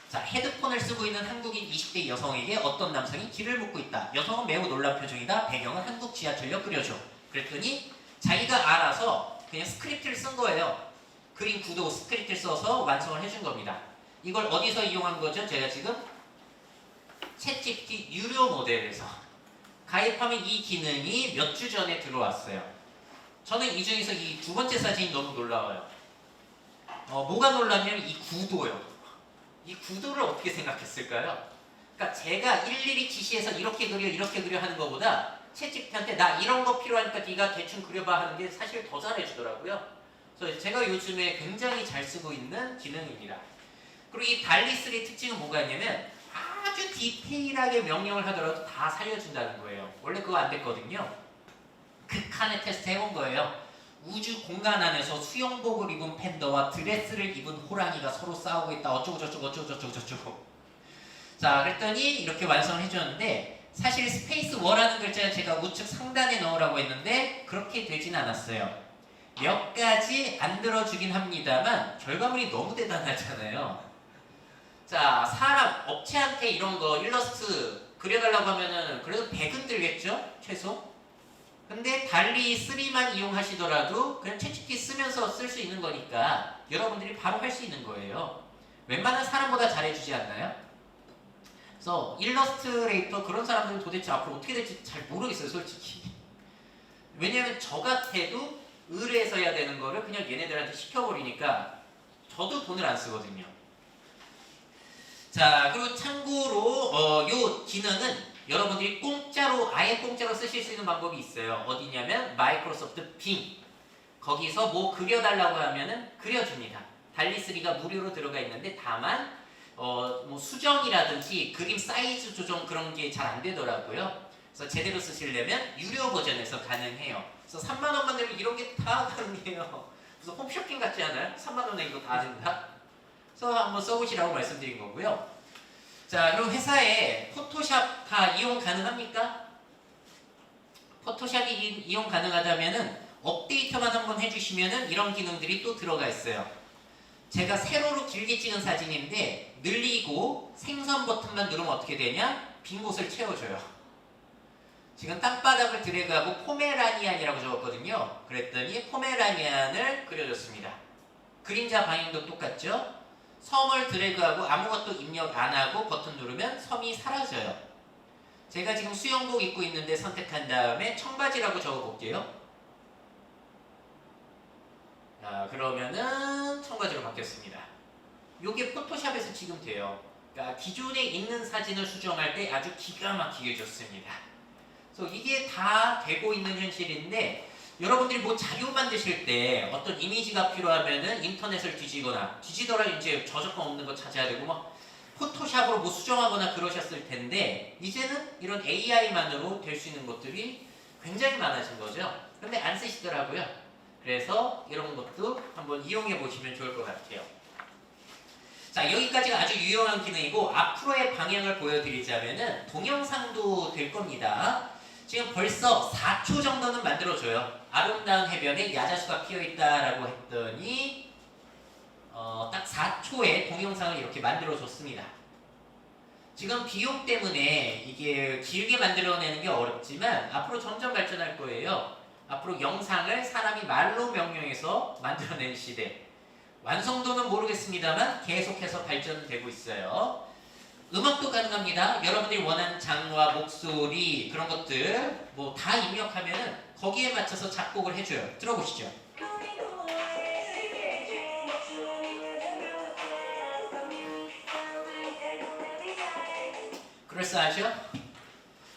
자, 헤드폰을 쓰고 있는 한국인 20대 여성에게 어떤 남성이 길을 묻고 있다. 여성은 매우 놀란 표정이다. 배경은 한국 지하철역 그려줘. 그랬더니 자기가 알아서 그냥 스크립트를 쓴 거예요. 그림 구도 스크립트를 써서 완성을 해준 겁니다. 이걸 어디서 이용한 거죠? 제가 지금 챗GPT 유료 모델에서 가입하면 이 기능이 몇 주 전에 들어왔어요. 저는 이 중에서 이 두 번째 사진이 너무 놀라워요. 뭐가 놀라면 이 구도요. 이 구도를 어떻게 생각했을까요? 그러니까 제가 일일이 지시해서 이렇게 그려 하는 것보다 챗GPT한테 나 이런 거 필요하니까 네가 대충 그려봐 하는 게 사실 더 잘해주더라고요. 그래서 제가 요즘에 굉장히 잘 쓰고 있는 기능입니다. 그리고 이 달리3의 특징은 뭐가 있냐면 아주 디테일하게 명령을 하더라도 다 살려준다는 거예요. 원래 그거 안 됐거든요. 극한의 테스트 해본 거예요. 우주 공간 안에서 수영복을 입은 팬더와 드레스를 입은 호랑이가 서로 싸우고 있다. 어쩌고. 자, 그랬더니 이렇게 완성을 해줬는데 사실 스페이스 워라는 글자는 제가 우측 상단에 넣으라고 했는데 그렇게 되진 않았어요. 몇 가지 안 들어주긴 합니다만 결과물이 너무 대단하잖아요. 자, 사람, 업체한테 이런 거 일러스트 그려달라고 하면은 그래도 100은 들겠죠? 최소? 근데 달리3만 이용하시더라도 그냥 챗GPT 쓰면서 쓸 수 있는 거니까 여러분들이 바로 할 수 있는 거예요. 웬만한 사람보다 잘해주지 않나요? 그래서 일러스트레이터 그런 사람들은 도대체 앞으로 어떻게 될지 잘 모르겠어요, 솔직히. 왜냐면 저 같아도 의뢰해서 해야 되는 거를 그냥 얘네들한테 시켜버리니까 저도 돈을 안 쓰거든요. 자, 그리고 참고로 요 기능은 여러분들이 아예 공짜로 쓰실 수 있는 방법이 있어요. 어디냐면 마이크로소프트 빙. 거기서 뭐 그려달라고 하면은 그려줍니다. 달리3가 무료로 들어가 있는데 다만 뭐 수정이라든지 그림 사이즈 조정 그런 게 잘 안 되더라고요. 그래서 제대로 쓰시려면 유료 버전에서 가능해요. 그래서 3만 원만 내면 이런 게 다 가능해요. 무슨 홈쇼핑 같지 않아요? 3만 원에 이거 다 된다? 그래서 한번 써보시라고 말씀드린 거고요. 자, 그럼 회사에 포토샵 다 이용 가능합니까? 포토샵이 이용 가능하다면은 업데이트만 한번 해주시면은 이런 기능들이 또 들어가 있어요. 제가 세로로 길게 찍은 사진인데 늘리고 생선 버튼만 누르면 어떻게 되냐? 빈 곳을 채워줘요. 지금 땅바닥을 드래그하고 포메라니안이라고 적었거든요. 그랬더니 포메라니안을 그려줬습니다. 그림자 방향도 똑같죠? 섬을 드래그하고 아무것도 입력 안 하고 버튼 누르면 섬이 사라져요. 제가 지금 수영복 입고 있는데 선택한 다음에 청바지라고 적어볼게요. 자, 그러면은 청바지로 바뀌었습니다. 요게 포토샵에서 지금 돼요. 그러니까 기존에 있는 사진을 수정할 때 아주 기가 막히게 좋습니다. 그래서 이게 다 되고 있는 현실인데, 여러분들이 뭐 자료 만드실 때 어떤 이미지가 필요하면은 인터넷을 뒤지더라 이제 저작권 없는 거 찾아야 되고 막 포토샵으로 뭐 수정하거나 그러셨을 텐데, 이제는 이런 AI만으로 될 수 있는 것들이 굉장히 많아진 거죠. 근데 안 쓰시더라고요. 그래서 이런 것도 한번 이용해 보시면 좋을 것 같아요. 자, 여기까지가 아주 유용한 기능이고, 앞으로의 방향을 보여드리자면은 동영상도 될 겁니다. 지금 벌써 4초 정도는 만들어줘요. 아름다운 해변에 야자수가 피어있다라고 했더니 딱 4초의 동영상을 이렇게 만들어줬습니다. 지금 비용 때문에 이게 길게 만들어내는 게 어렵지만 앞으로 점점 발전할 거예요. 앞으로 영상을 사람이 말로 명령해서 만들어내는 시대. 완성도는 모르겠습니다만 계속해서 발전되고 있어요. 음악도 가능합니다. 여러분들이 원하는 장르와 목소리 그런 것들 뭐 다 입력하면은 거기에 맞춰서 작곡을 해줘요. 들어보시죠. 그럴싸하죠?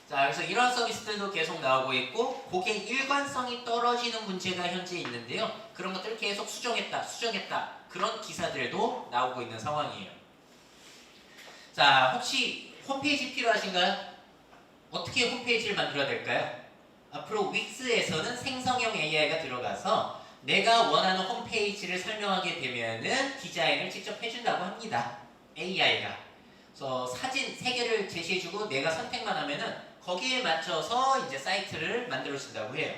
자, 그래서 이런 서비스들도 계속 나오고 있고, 곡의 일관성이 떨어지는 문제가 현재 있는데요. 그런 것들을 계속 수정했다 그런 기사들도 나오고 있는 상황이에요. 자, 혹시 홈페이지 필요하신가요? 어떻게 홈페이지를 만들어야 될까요? 앞으로 윅스에서는 생성형 AI가 들어가서 내가 원하는 홈페이지를 설명하게 되면은 디자인을 직접 해준다고 합니다. AI가. 그래서 사진 3개를 제시해주고 내가 선택만 하면은 거기에 맞춰서 이제 사이트를 만들어준다고 해요.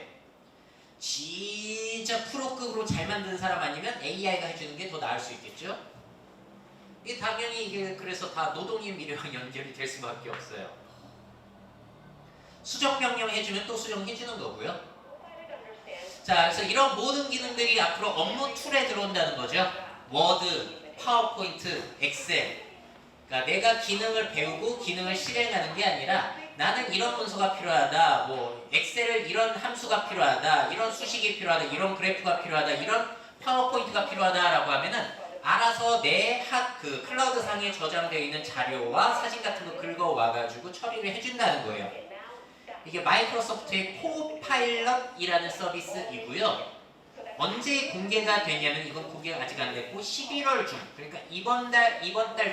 진짜 프로급으로 잘 만든 사람 아니면 AI가 해주는 게 더 나을 수 있겠죠? 이게 당연히 이게 그래서 다 노동의 미래와 연결이 될 수밖에 없어요. 수정 명령 해주면 또 수정해주는 거고요. 자, 그래서 이런 모든 기능들이 앞으로 업무 툴에 들어온다는 거죠. 워드, 파워포인트, 엑셀. 그러니까 내가 기능을 배우고 기능을 실행하는 게 아니라 나는 이런 문서가 필요하다, 뭐 엑셀을 이런 함수가 필요하다, 이런 수식이 필요하다, 이런 그래프가 필요하다, 이런 파워포인트가 필요하다라고 하면은 알아서 내 그 클라우드 상에 저장되어 있는 자료와 사진 같은 거 긁어와가지고 처리를 해준다는 거예요. 이게 마이크로소프트의 코파일럿이라는 서비스이고요. 언제 공개가 되냐면 이건 공개가 아직 안 됐고 11월 중, 그러니까 이번 달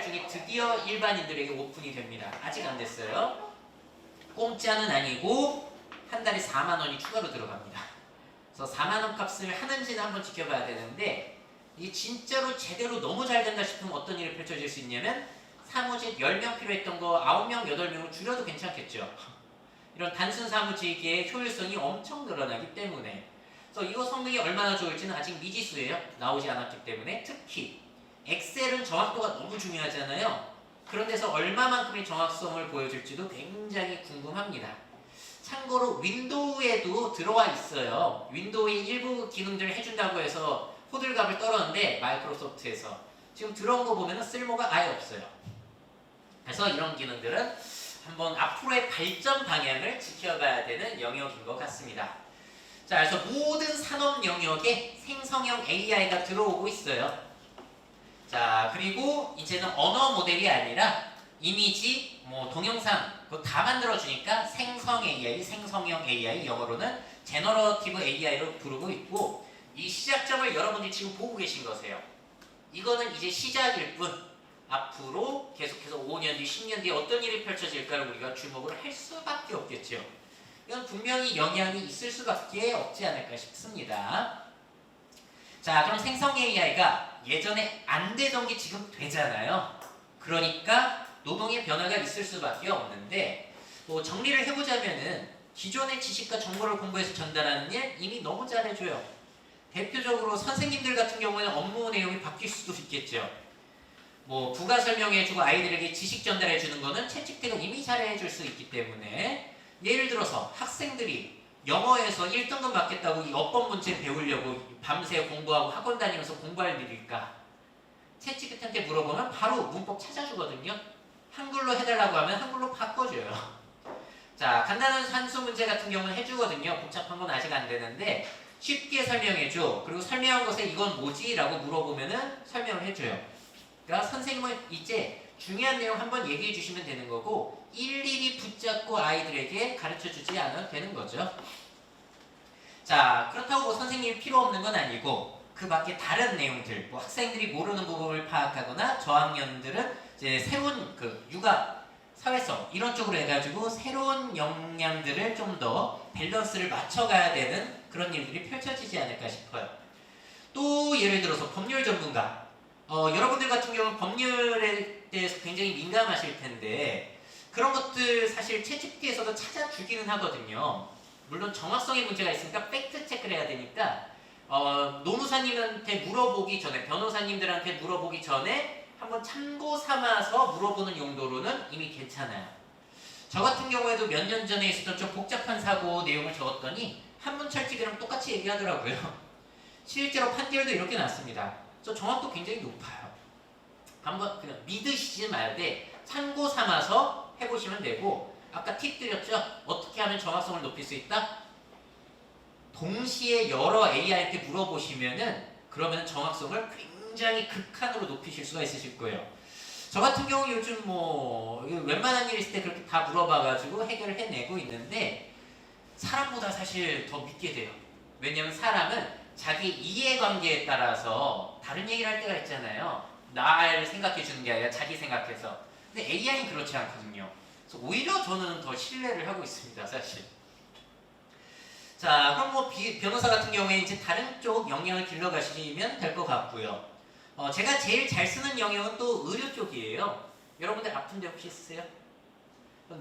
중에 드디어 일반인들에게 오픈이 됩니다. 아직 안 됐어요. 공짜는 아니고 한 달에 4만 원이 추가로 들어갑니다. 그래서 4만 원 값을 하는지는 한번 지켜봐야 되는데, 이게 진짜로 제대로 너무 잘 된다 싶으면 어떤 일이 펼쳐질 수 있냐면 사무직 10명 필요했던 거 9명, 8명으로 줄여도 괜찮겠죠. 이런 단순 사무직의 효율성이 엄청 늘어나기 때문에. 그래서 이거 성능이 얼마나 좋을지는 아직 미지수예요. 나오지 않았기 때문에. 특히 엑셀은 정확도가 너무 중요하잖아요. 그런 데서 얼마만큼의 정확성을 보여줄지도 굉장히 궁금합니다. 참고로 윈도우에도 들어와 있어요. 윈도우의 일부 기능들을 해준다고 해서 호들갑을 떨었는데 마이크로소프트에서 지금 들어온 거 보면 쓸모가 아예 없어요. 그래서 이런 기능들은 한번 앞으로의 발전 방향을 지켜봐야 되는 영역인 것 같습니다. 자, 그래서 모든 산업 영역에 생성형 AI가 들어오고 있어요. 자, 그리고 이제는 언어 모델이 아니라 이미지, 뭐 동영상 그거 다 만들어주니까 생성 AI, 생성형 AI, 영어로는 제너러티브 AI로 부르고 있고, 이 시작점을 여러분들이 지금 보고 계신 거세요. 이거는 이제 시작일 뿐 앞으로 계속해서 5년 뒤, 10년 뒤에 어떤 일이 펼쳐질까를 우리가 주목을 할 수밖에 없겠죠. 이건 분명히 영향이 있을 수밖에 없지 않을까 싶습니다. 자, 그럼 생성 AI가 예전에 안 되던 게 지금 되잖아요. 그러니까 노동의 변화가 있을 수밖에 없는데, 뭐 정리를 해보자면은 기존의 지식과 정보를 공부해서 전달하는 일 이미 너무 잘해줘요. 대표적으로 선생님들 같은 경우에는 업무 내용이 바뀔 수도 있겠죠. 뭐 부가 설명해주고 아이들에게 지식 전달해주는 거는 챗GPT가 이미 잘해줄 수 있기 때문에, 예를 들어서 학생들이 영어에서 1등급 받겠다고 이 어법 문제 배우려고 밤새 공부하고 학원 다니면서 공부할 일일까? 챗GPT한테 물어보면 바로 문법 찾아주거든요. 한글로 해달라고 하면 한글로 바꿔줘요. 자, 간단한 산수 문제 같은 경우는 해주거든요. 복잡한 건 아직 안 되는데 쉽게 설명해줘. 그리고 설명한 것에 이건 뭐지? 라고 물어보면은 설명을 해줘요. 그러니까 선생님은 이제 중요한 내용 한번 얘기해 주시면 되는 거고 일일이 붙잡고 아이들에게 가르쳐 주지 않아도 되는 거죠. 자, 그렇다고 뭐 선생님이 필요 없는 건 아니고 그 밖에 다른 내용들, 뭐 학생들이 모르는 부분을 파악하거나 저학년들은 이제 새로운 그 육아 사회성 이런 쪽으로 해가지고 새로운 역량들을 좀 더 밸런스를 맞춰가야 되는 그런 일들이 펼쳐지지 않을까 싶어요. 또 예를 들어서 법률 전문가, 여러분들 같은 경우는 법률에 대해서 굉장히 민감하실 텐데 그런 것들 사실 채찍기에서도 찾아주기는 하거든요. 물론 정확성의 문제가 있으니까 팩트 체크를 해야 되니까 노무사님한테 물어보기 전에, 변호사님들한테 물어보기 전에 한번 참고 삼아서 물어보는 용도로는 이미 괜찮아요. 저 같은 경우에도 몇 년 전에 있었던 좀 복잡한 사고 내용을 적었더니 한문철칙이랑 똑같이 얘기하더라고요. 실제로 판결도 이렇게 났습니다. 그래서 정확도 굉장히 높아요. 한번 그냥 믿으시지 말되 참고 삼아서 해보시면 되고 아까 팁 드렸죠? 어떻게 하면 정확성을 높일 수 있다? 동시에 여러 AI한테 물어보시면은 그러면 정확성을 굉장히 극한으로 높이실 수가 있으실 거예요. 저 같은 경우 요즘 뭐 웬만한 일 있을 때 그렇게 다 물어봐가지고 해결을 해내고 있는데 사람보다 사실 더 믿게 돼요. 왜냐면 사람은 자기 이해관계에 따라서 다른 얘기를 할 때가 있잖아요. 나를 생각해 주는 게 아니라 자기 생각해서. 근데 AI는 그렇지 않거든요. 그래서 오히려 저는 더 신뢰를 하고 있습니다, 사실. 자, 그럼 뭐 변호사 같은 경우에 이제 다른 쪽 영역을 길러가시면 될 것 같고요. 제가 제일 잘 쓰는 영역은 또 의료 쪽이에요. 여러분들 아픈 데 혹시 있으세요?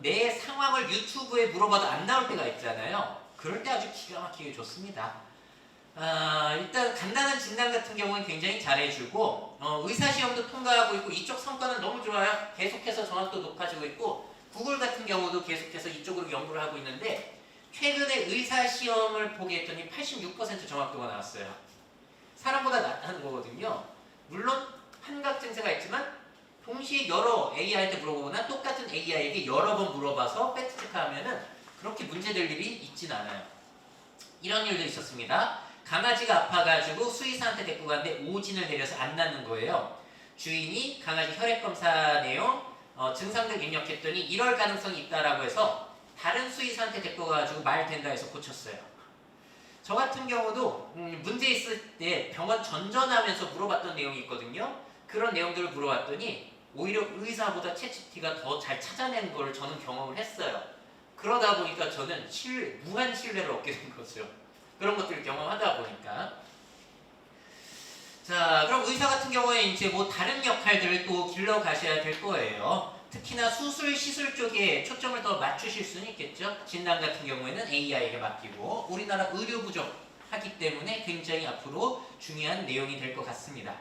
내 상황을 유튜브에 물어봐도 안 나올 때가 있잖아요. 그럴 때 아주 기가 막히게 좋습니다. 일단 간단한 진단 같은 경우는 굉장히 잘해주고 의사시험도 통과하고 있고 이쪽 성과는 너무 좋아요. 계속해서 정확도 높아지고 있고 구글 같은 경우도 계속해서 이쪽으로 연구를 하고 있는데 최근에 의사시험을 보게 했더니 86% 정확도가 나왔어요. 사람보다 낫다는 거거든요. 물론 환각 증세가 있지만 동시에 여러 AI한테 물어보거나 똑같은 AI에게 여러 번 물어봐서 팩트체크하면은 그렇게 문제될 일이 있진 않아요. 이런 일도 있었습니다. 강아지가 아파가지고 수의사한테 데리고 갔는데 오진을 내려서 안 낫는 거예요. 주인이 강아지 혈액검사 내용 증상들 입력했더니 이럴 가능성이 있다라고 해서 다른 수의사한테 데리고 가가지고 말 된다 해서 고쳤어요. 저 같은 경우도 문제 있을 때 병원 전전하면서 물어봤던 내용이 있거든요. 그런 내용들을 물어봤더니 오히려 의사보다 챗GPT가 더 잘 찾아낸 걸 저는 경험을 했어요. 그러다 보니까 저는 무한 신뢰를 얻게 된 거죠. 그런 것들을 경험하다 보니까. 자, 그럼 의사 같은 경우에 이제 뭐 다른 역할들을 또 길러 가셔야 될 거예요. 특히나 수술, 시술 쪽에 초점을 더 맞추실 수는 있겠죠. 진단 같은 경우에는 AI에게 맡기고 우리나라 의료 부족하기 때문에 굉장히 앞으로 중요한 내용이 될 것 같습니다.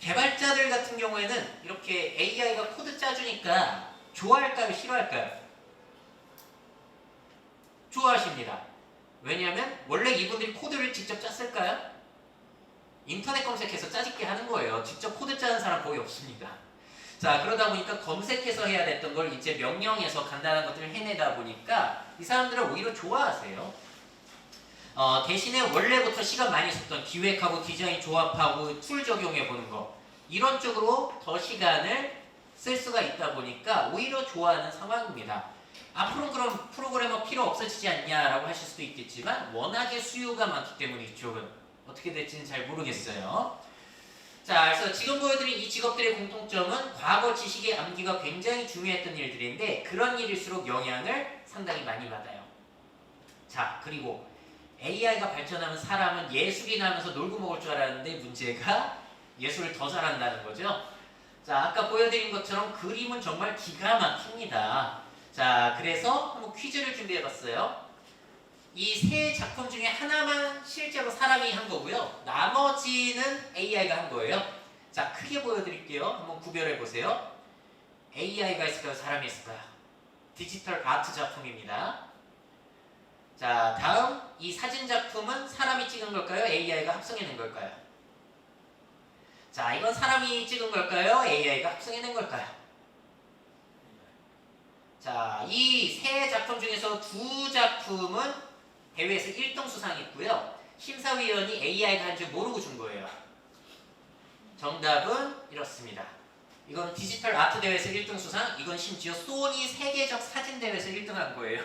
개발자들 같은 경우에는 이렇게 AI가 코드 짜주니까 좋아할까요? 싫어할까요? 좋아하십니다. 왜냐하면 원래 이분들이 코드를 직접 짰을까요? 인터넷 검색해서 짜집게 하는 거예요. 직접 코드 짜는 사람 거의 없습니다. 자, 그러다 보니까 검색해서 해야 됐던 걸 이제 명령해서 간단한 것들을 해내다 보니까 이 사람들은 오히려 좋아하세요. 대신에 원래부터 시간 많이 썼던 기획하고 디자인 조합하고 툴 적용해 보는 거 이런 쪽으로 더 시간을 쓸 수가 있다 보니까 오히려 좋아하는 상황입니다. 앞으로는 그럼 프로그래머 필요 없어지지 않냐라고 하실 수도 있겠지만 워낙에 수요가 많기 때문에 이쪽은 어떻게 될지는 잘 모르겠어요. 자, 그래서 지금 보여드린 이 직업들의 공통점은 과거 지식의 암기가 굉장히 중요했던 일들인데 그런 일일수록 영향을 상당히 많이 받아요. 자, 그리고 AI가 발전하면 사람은 예술이나 하면서 놀고 먹을 줄 알았는데 문제가 예술을 더 잘한다는 거죠. 자, 아까 보여드린 것처럼 그림은 정말 기가 막힙니다. 자, 그래서 한번 퀴즈를 준비해봤어요. 이 세 작품 중에 하나만 실제로 사람이 한 거고요. 나머지는 AI가 한 거예요. 자, 크게 보여드릴게요. 한번 구별해보세요. AI가 있을까요? 사람이 있을까요? 디지털 아트 작품입니다. 자, 다음 이 사진 작품은 사람이 찍은 걸까요? AI가 합성해낸 걸까요? 자, 이건 사람이 찍은 걸까요? AI가 합성해낸 걸까요? 자, 이 세 작품 중에서 두 작품은 대회에서 1등 수상했고요. 심사위원이 AI가 한 줄 모르고 준 거예요. 정답은 이렇습니다. 이건 디지털 아트 대회에서 1등 수상, 이건 심지어 소니 세계적 사진 대회에서 1등 한 거예요.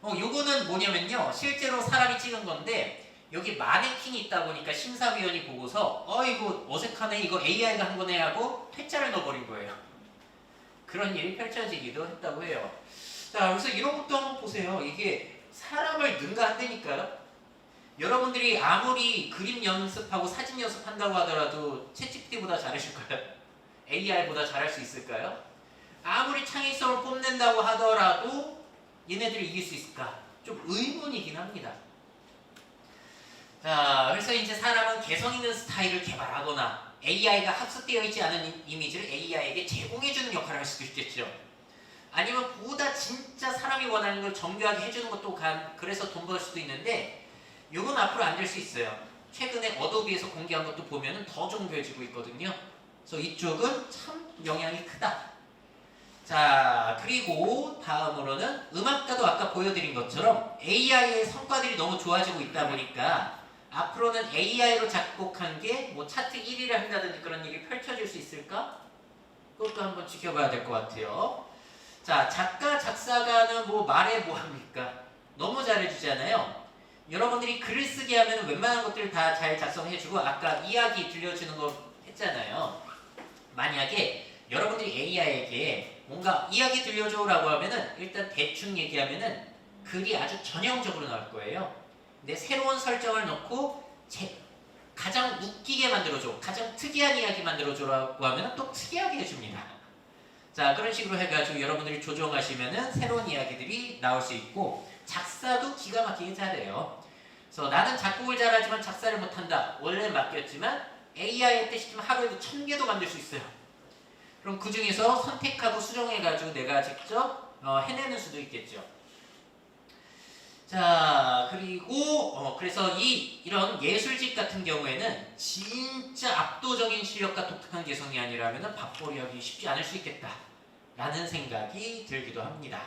요거는 뭐냐면요. 실제로 사람이 찍은 건데 여기 마네킹이 있다 보니까 심사위원이 보고서 이거 어색하네, 이거 AI가 한 거네 하고 퇴짜를 넣어버린 거예요. 그런 일이 펼쳐지기도 했다고 해요. 자, 그래서 이런 것도 한번 보세요. 이게 사람을 능가한다니까요. 여러분들이 아무리 그림 연습하고 사진 연습한다고 하더라도 챗GPT보다 잘하실까요? AI보다 잘할 수 있을까요? 아무리 창의성을 뽐낸다고 하더라도 얘네들이 이길 수 있을까? 좀 의문이긴 합니다. 자, 그래서 이제 사람은 개성 있는 스타일을 개발하거나 AI가 학습되어 있지 않은 이미지를 AI에게 제공해주는 역할을 할 수도 있겠죠. 아니면 보다 진짜 사람이 원하는 걸 정교하게 해주는 것도 그래서 돈 벌 수도 있는데 이건 앞으로 안 될 수 있어요. 최근에 어도비에서 공개한 것도 보면 더 정교해지고 있거든요. 그래서 이쪽은 참 영향이 크다. 자, 그리고 다음으로는 음악가도 아까 보여드린 것처럼 AI의 성과들이 너무 좋아지고 있다 보니까 앞으로는 AI로 작곡한 게 뭐 차트 1위를 한다든지 그런 일이 펼쳐질 수 있을까? 그것도 한번 지켜봐야 될 것 같아요. 자, 작가, 작사가는 뭐 말해 뭐합니까? 너무 잘해주잖아요. 여러분들이 글을 쓰게 하면 웬만한 것들 다 잘 작성해주고 아까 이야기 들려주는 거 했잖아요. 만약에 여러분들이 AI에게 뭔가 이야기 들려줘라고 하면은 일단 대충 얘기하면은 글이 아주 전형적으로 나올 거예요. 근데 새로운 설정을 넣고 가장 웃기게 만들어줘, 가장 특이한 이야기 만들어줘라고 하면 또 특이하게 해줍니다. 자, 그런 식으로 해가지고 여러분들이 조정하시면은 새로운 이야기들이 나올 수 있고 작사도 기가 막히게 잘해요. 그래서 나는 작곡을 잘하지만 작사를 못한다. 원래 맡겼지만 AI한테 시키면 하루에도 1000개도 만들 수 있어요. 그럼 그 중에서 선택하고 수정해가지고 내가 직접 해내는 수도 있겠죠. 자, 그리고 그래서 이런 예술집 같은 경우에는 진짜 압도적인 실력과 독특한 개성이 아니라면 밥벌이하기 쉽지 않을 수 있겠다 라는 생각이 들기도 합니다.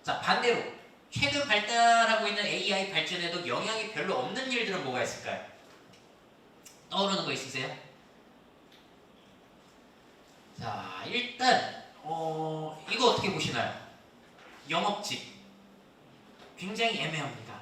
자, 반대로 최근 발달하고 있는 AI 발전에도 영향이 별로 없는 일들은 뭐가 있을까요? 떠오르는 거 있으세요? 자, 일단 이거 어떻게 보시나요? 영업직 굉장히 애매합니다.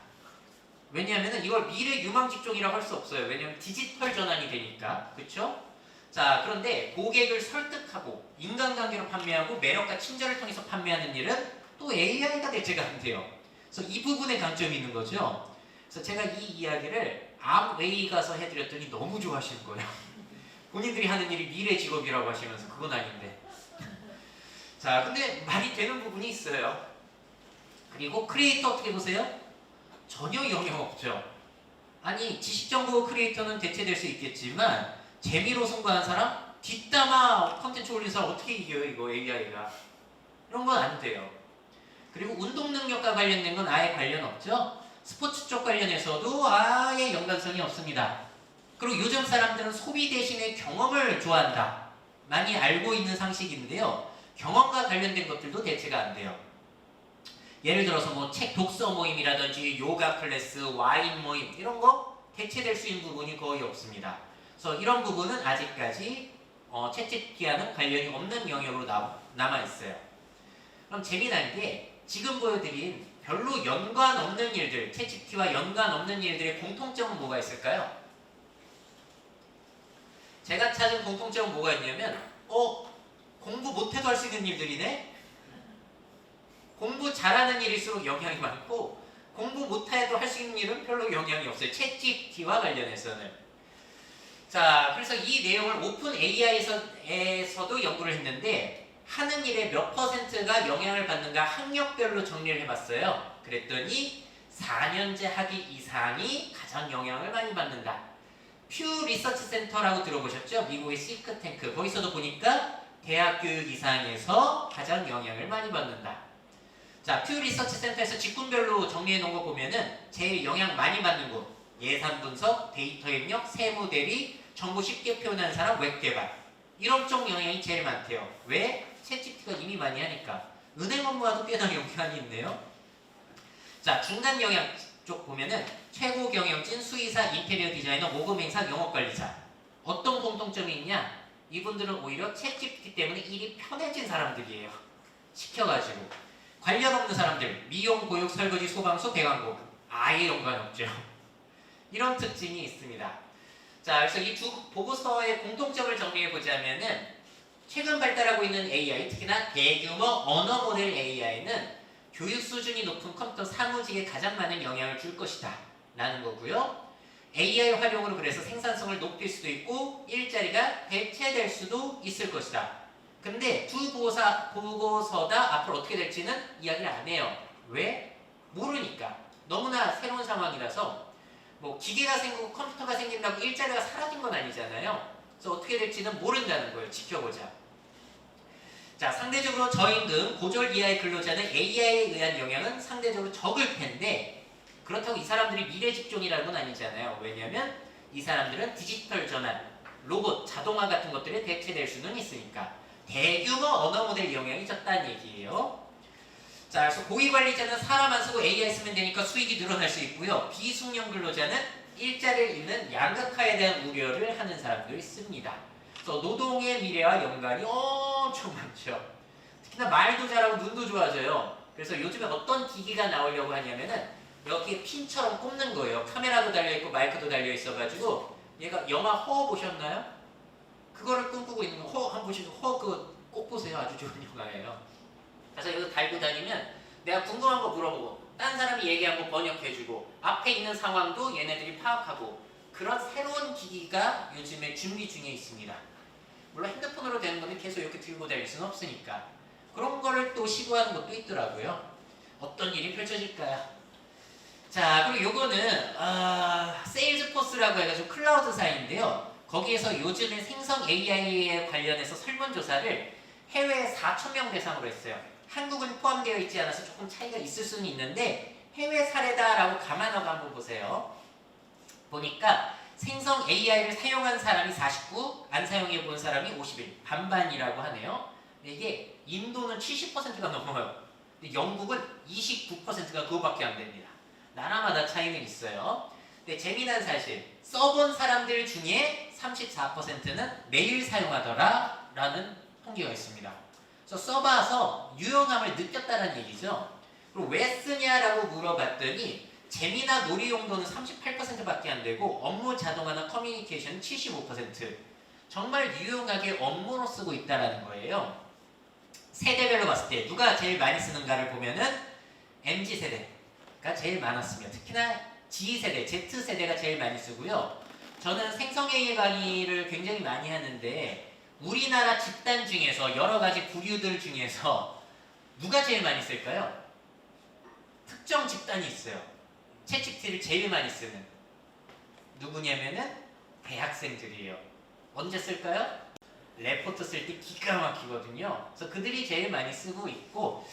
왜냐하면 이걸 미래 유망 직종이라고 할 수 없어요. 왜냐하면 디지털 전환이 되니까. 그렇죠? 자, 그런데 고객을 설득하고 인간관계로 판매하고 매력과 친절을 통해서 판매하는 일은 또 AI가 대체가 안 돼요. 그래서 이 부분에 강점이 있는 거죠. 그래서 제가 이 이야기를 암웨이 가서 해드렸더니 너무 좋아하시는 거예요. 본인들이 하는 일이 미래 직업이라고 하시면서 그건 아닌데. 자, 근데 말이 되는 부분이 있어요. 그리고 크리에이터 어떻게 보세요? 전혀 영향 없죠. 아니, 지식정보 크리에이터는 대체될 수 있겠지만 재미로 승부하는 사람? 뒷담화 컨텐츠 올린 사람 어떻게 이겨요, 이거 AI가? 이런 건 안 돼요. 그리고 운동 능력과 관련된 건 아예 관련 없죠. 스포츠 쪽 관련해서도 아예 연관성이 없습니다. 그리고 요즘 사람들은 소비 대신에 경험을 좋아한다. 많이 알고 있는 상식인데요. 경험과 관련된 것들도 대체가 안 돼요. 예를 들어서 뭐 책 독서 모임이라든지 요가 클래스, 와인 모임 이런 거 대체될 수 있는 부분이 거의 없습니다. 그래서 이런 부분은 아직까지 챗GPT와는 관련이 없는 영역으로 남아 있어요. 그럼 재미난 게 지금 보여드린 별로 연관 없는 일들, 챗GPT와 연관 없는 일들의 공통점은 뭐가 있을까요? 제가 찾은 공통점은 뭐가 있냐면 공부 못해도 할 수 있는 일들이네? 공부 잘하는 일일수록 영향이 많고 공부 못해도 할 수 있는 일은 별로 영향이 없어요. 챗GPT와 관련해서는. 자, 그래서 이 내용을 오픈 AI에서도 연구를 했는데 하는 일의 몇 %가 영향을 받는가 학력별로 정리를 해봤어요. 그랬더니 4년제 학위 이상이 가장 영향을 많이 받는다. 퓨 리서치 센터라고 들어보셨죠? 미국의 싱크탱크. 거기서도 보니까 대학 교육 이상에서 가장 영향을 많이 받는다. 자, 퓨 리서치 센터에서 직군별로 정리해 놓은 거 보면은 제일 영향 많이 받는 곳, 예산 분석, 데이터 입력, 세무 대리, 정보 쉽게 표현하는 사람, 웹 개발. 이런 쪽 영향이 제일 많대요. 왜? 챗GPT가 이미 많이 하니까. 은행 업무와도 꽤나 연관이 있네요. 자, 중간 경영 쪽 보면은 최고 경영진, 수의사, 인테리어 디자이너, 모금 행사, 영업 관리자. 어떤 공통점이 있냐? 이분들은 오히려 챗GPT 때문에 일이 편해진 사람들이에요. 시켜가지고. 관련 없는 사람들, 미용, 보육, 설거지, 소방수, 배관공. 아예 연관 없죠. 이런 특징이 있습니다. 자, 그래서 이 두 보고서의 공통점을 정리해 보자면은 최근 발달하고 있는 AI, 특히나 대규모 언어 모델 AI는 교육 수준이 높은 컴퓨터 사무직에 가장 많은 영향을 줄 것이다 라는 거고요. AI 활용으로 그래서 생산성을 높일 수도 있고 일자리가 대체될 수도 있을 것이다. 근데 두 보고서 다 앞으로 어떻게 될지는 이야기를 안 해요. 왜? 모르니까. 너무나 새로운 상황이라서 뭐 기계가 생기고 컴퓨터가 생긴다고 일자리가 사라진 건 아니잖아요. 그래서 어떻게 될지는 모른다는 거예요. 지켜보자. 자, 상대적으로 저임금, 고졸 이하의 근로자는 AI에 의한 영향은 상대적으로 적을 텐데 그렇다고 이 사람들이 미래 직종이라는 건 아니잖아요. 왜냐하면 이 사람들은 디지털 전환, 로봇, 자동화 같은 것들에 대체될 수는 있으니까 대규모 언어 모델 영향이 적다는 얘기예요. 자, 그래서 고위 관리자는 사람 안 쓰고 AI 쓰면 되니까 수익이 늘어날 수 있고요. 비숙련 근로자는 일자리를 잃는 양극화에 대한 우려를 하는 사람들이 있습니다. 그래서 노동의 미래와 연관이 엄청 많죠. 특히나 말도 잘하고 눈도 좋아져요. 그래서 요즘에 어떤 기기가 나오려고 하냐면은 여기에 핀처럼 꼽는 거예요. 카메라도 달려있고 마이크도 달려있어가지고 얘가 영화 허 보셨나요? 그거를 꿈꾸고 있는 거. 허 한번 보시고 허 그거 꼭 보세요. 아주 좋은 영화예요. 그래서 이거 달고 다니면 내가 궁금한 거 물어보고 딴 사람이 얘기한 거 번역해주고 앞에 있는 상황도 얘네들이 파악하고 그런 새로운 기기가 요즘에 준비 중에 있습니다. 물론 핸드폰으로 되는 거는 계속 이렇게 들고 다닐 수는 없으니까 그런 거를 또 시도하는 것도 있더라고요. 어떤 일이 펼쳐질까요? 자, 그리고 요거는 세일즈포스라고 해가지고 클라우드사인데요. 거기에서 요즘에 생성 AI에 관련해서 설문조사를 해외 4,000명 대상으로 했어요. 한국은 포함되어 있지 않아서 조금 차이가 있을 수는 있는데 해외 사례다라고 감안하고 한번 보세요. 보니까 생성 AI를 사용한 사람이 49, 안 사용해 본 사람이 51, 반반이라고 하네요. 근데 이게 인도는 70%가 넘어요. 근데 영국은 29%가 그거밖에 안 됩니다. 나라마다 차이는 있어요. 근데 재미난 사실, 써본 사람들 중에 34%는 매일 사용하더라 라는 통계가 있습니다. 그래서 써봐서 유용함을 느꼈다는 얘기죠. 그리고 왜 쓰냐라고 물어봤더니 재미나 놀이 용도는 38%밖에 안 되고 업무 자동화나 커뮤니케이션은 75%. 정말 유용하게 업무로 쓰고 있다는 거예요. 세대별로 봤을 때 누가 제일 많이 쓰는가를 보면은 MZ세대가 제일 많았습니다. 특히나 G세대, Z세대가 제일 많이 쓰고요. 저는 생성 AI 강의를 굉장히 많이 하는데 우리나라 집단 중에서 여러 가지 부류들 중에서 누가 제일 많이 쓸까요? 특정 집단이 있어요. 챗GPT를 제일 많이 쓰는 누구냐면은 대학생들이에요. 언제 쓸까요? 레포트 쓸 때 기가 막히거든요. 그래서 그들이 제일 많이 쓰고 있고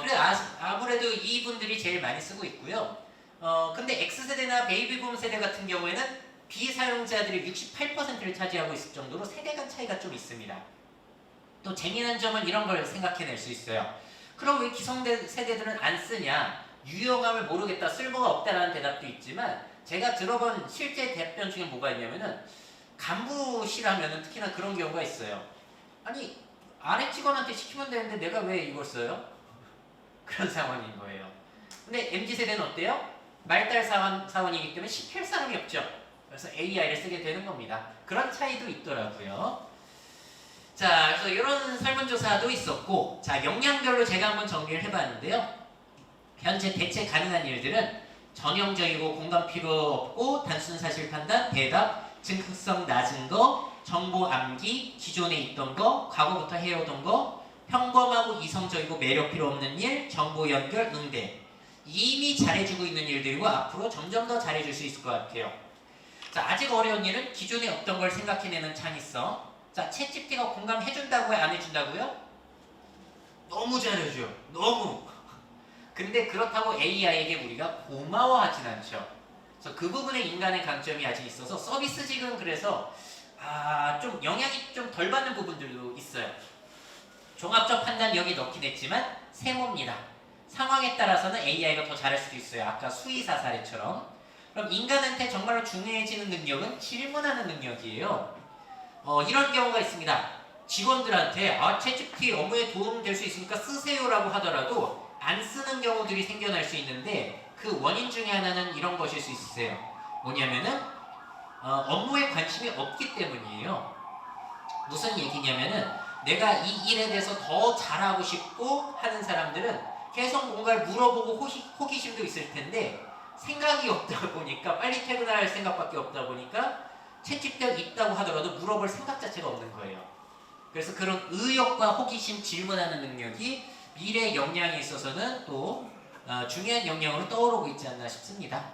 그래 아무래도 이분들이 제일 많이 쓰고 있고요. 근데 X세대나 베이비붐 세대 같은 경우에는 비사용자들이 68%를 차지하고 있을 정도로 세대 간 차이가 좀 있습니다. 또 재미난 점은 이런 걸 생각해낼 수 있어요. 그럼 왜 기성세대들은 안 쓰냐? 유용함을 모르겠다, 쓸모가 없다라는 대답도 있지만 제가 들어본 실제 답변 중에 뭐가 있냐면은 간부시라면은 특히나 그런 경우가 있어요. 아니 아래 직원한테 시키면 되는데 내가 왜 이걸 써요? 그런 상황인 거예요. 근데 MZ세대는 어때요? 말달 사원이기 때문에 시킬 사람이 없죠. 그래서 AI를 쓰게 되는 겁니다. 그런 차이도 있더라고요. 자, 그래서 이런 설문조사도 있었고, 자, 역량별로 제가 한번 정리를 해봤는데요. 현재 대체 가능한 일들은 전형적이고 공감 필요 없고 단순 사실 판단, 대답, 즉흥성 낮은 거, 정보 암기, 기존에 있던 거, 과거부터 해오던 거, 평범하고 이성적이고 매력 필요 없는 일, 정보 연결, 응대. 이미 잘해주고 있는 일들이고 앞으로 점점 더 잘해줄 수 있을 것 같아요. 자, 아직 어려운 일은 기존에 없던 걸 생각해내는 창의성. 자, 챗GPT가 공감해준다고요? 안 해준다고요? 너무 잘해줘요. 너무. 근데 그렇다고 AI에게 우리가 고마워하진 않죠. 그래서 그 부분에 인간의 강점이 아직 있어서 서비스직은 그래서 좀 영향이 좀 덜 받는 부분들도 있어요. 종합적 판단 여기 넣긴 했지만 세모입니다. 상황에 따라서는 AI가 더 잘할 수도 있어요. 아까 수의사 사례처럼. 그럼 인간한테 정말로 중요해지는 능력은 질문하는 능력이에요. 이런 경우가 있습니다. 직원들한테 챗GPT 업무에 도움 될 수 있으니까 쓰세요라고 하더라도 안 쓰는 경우들이 생겨날 수 있는데 그 원인 중에 하나는 이런 것일 수 있으세요. 뭐냐면은 업무에 관심이 없기 때문이에요. 무슨 얘기냐면은 내가 이 일에 대해서 더 잘하고 싶고 하는 사람들은 계속 뭔가를 물어보고 호기심도 있을 텐데 생각이 없다 보니까 빨리 퇴근할 생각밖에 없다 보니까 채찍대가 있다고 하더라도 물어볼 생각 자체가 없는 거예요. 그래서 그런 의욕과 호기심 질문하는 능력이 미래 역량에 있어서는 또 중요한 역량으로 떠오르고 있지 않나 싶습니다.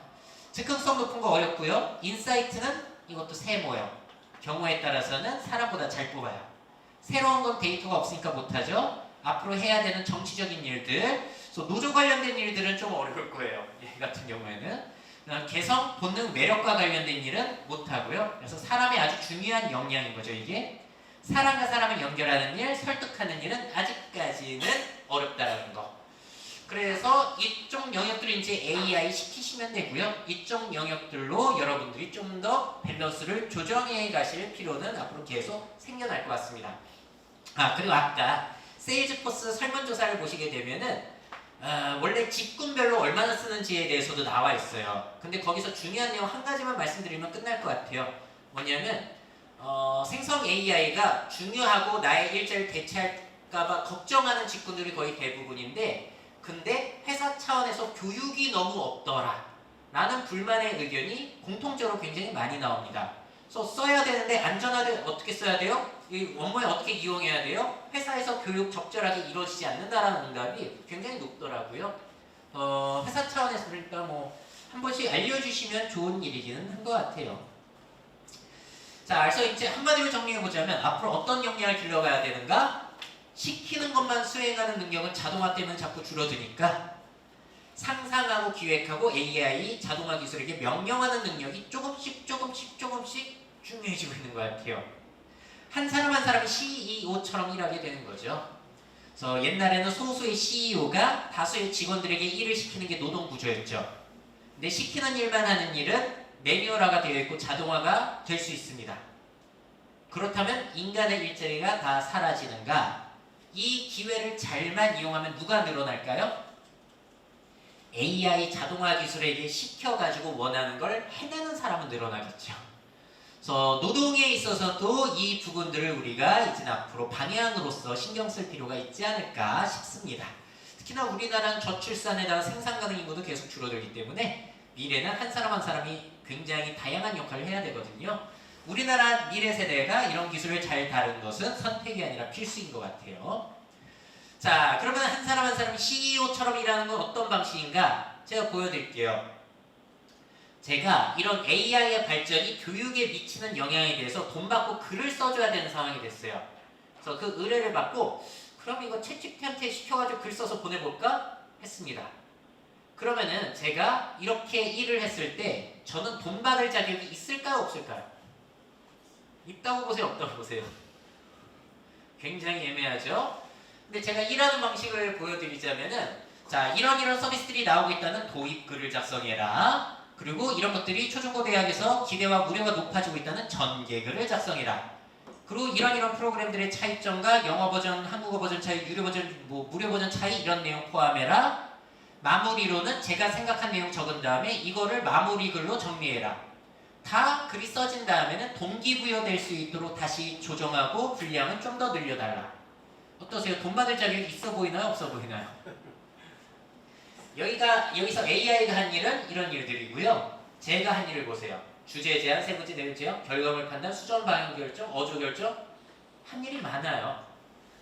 즉흥성 높은 거 어렵고요. 인사이트는 이것도 세모예요. 경우에 따라서는 사람보다 잘 뽑아요. 새로운 건 데이터가 없으니까 못하죠. 앞으로 해야 되는 정치적인 일들, 노조 관련된 일들은 좀 어려울 거예요. 얘 같은 경우에는 개성, 본능, 매력과 관련된 일은 못하고요. 그래서 사람의 아주 중요한 역량인 거죠. 이게 사람과 사람을 연결하는 일, 설득하는 일은 아직까지는 어렵다라는 거. 그래서 이쪽 영역들을 이제 AI 시키시면 되고요. 이쪽 영역들로 여러분들이 좀 더 밸런스를 조정해 가실 필요는 앞으로 계속 생겨날 것 같습니다. 그리고 아까 세일즈포스 설문조사를 보시게 되면은 원래 직군별로 얼마나 쓰는지에 대해서도 나와 있어요. 근데 거기서 중요한 내용 한 가지만 말씀드리면 끝날 것 같아요. 뭐냐면 생성 AI가 중요하고 나의 일자리를 대체할까봐 걱정하는 직군들이 거의 대부분인데 근데 회사 차원에서 교육이 너무 없더라 라는 불만의 의견이 공통적으로 굉장히 많이 나옵니다. 그래서 써야 되는데 안전하게 어떻게 써야 돼요? 이 업무에 어떻게 이용해야 돼요? 회사에서 교육 적절하게 이루어지지 않는다라는 응답이 굉장히 높더라고요. 회사 차원에서 그러니까 한 번씩 알려주시면 좋은 일이기는 한 것 같아요. 자, 그래서 이제 한마디로 정리해보자면 앞으로 어떤 역량을 길러가야 되는가? 시키는 것만 수행하는 능력은 자동화 때문에 자꾸 줄어드니까 상상하고 기획하고 AI 자동화 기술에게 명령하는 능력이 조금씩 중요해지고 있는 것 같아요. 한 사람 한 사람이 CEO처럼 일하게 되는 거죠. 그래서 옛날에는 소수의 CEO가 다수의 직원들에게 일을 시키는 게 노동 구조였죠. 근데 시키는 일만 하는 일은 매뉴얼화가 되어 있고 자동화가 될 수 있습니다. 그렇다면 인간의 일자리가 다 사라지는가? 이 기회를 잘만 이용하면 누가 늘어날까요? AI 자동화 기술에게 시켜가지고 원하는 걸 해내는 사람은 늘어나겠죠. 그래서 노동에 있어서도 이 부분들을 우리가 이제 앞으로 방향으로서 신경 쓸 필요가 있지 않을까 싶습니다. 특히나 우리나라는 저출산에다가 생산 가능 인구도 계속 줄어들기 때문에 미래는 한 사람 한 사람이 굉장히 다양한 역할을 해야 되거든요. 우리나라 미래 세대가 이런 기술을 잘 다루는 것은 선택이 아니라 필수인 것 같아요. 자, 그러면 한 사람 한 사람이 CEO처럼 일하는 건 어떤 방식인가? 제가 보여드릴게요. 제가 이런 AI의 발전이 교육에 미치는 영향에 대해서 돈 받고 글을 써줘야 되는 상황이 됐어요. 그래서 그 의뢰를 받고 그럼 이거 챗GPT한테 시켜가지고 글 써서 보내볼까? 했습니다. 그러면은 제가 이렇게 일을 했을 때 저는 돈 받을 자격이 있을까요? 없을까요? 있다고 보세요? 없다고 보세요? 굉장히 애매하죠? 근데 제가 일하는 방식을 보여드리자면은 자, 이런 서비스들이 나오고 있다는 도입글을 작성해라. 그리고 이런 것들이 초중고 대학에서 기대와 우려가 높아지고 있다는 전개글을 작성해라. 그리고 이런 프로그램들의 차이점과 영어 버전, 한국어 버전 차이, 유료 버전, 무료 버전 차이 이런 내용 포함해라. 마무리로는 제가 생각한 내용 적은 다음에 이거를 마무리 글로 정리해라. 다 글이 써진 다음에는 동기부여될 수 있도록 다시 조정하고 분량은 좀 더 늘려달라. 어떠세요? 돈 받을 자격이 있어 보이나요? 없어 보이나요? 여기서 AI가 한 일은 이런 일들이고요. 제가 한 일을 보세요. 주제 제안, 세부지 내용 제안, 결과물 판단, 수정 방향 결정, 어조 결정 한 일이 많아요.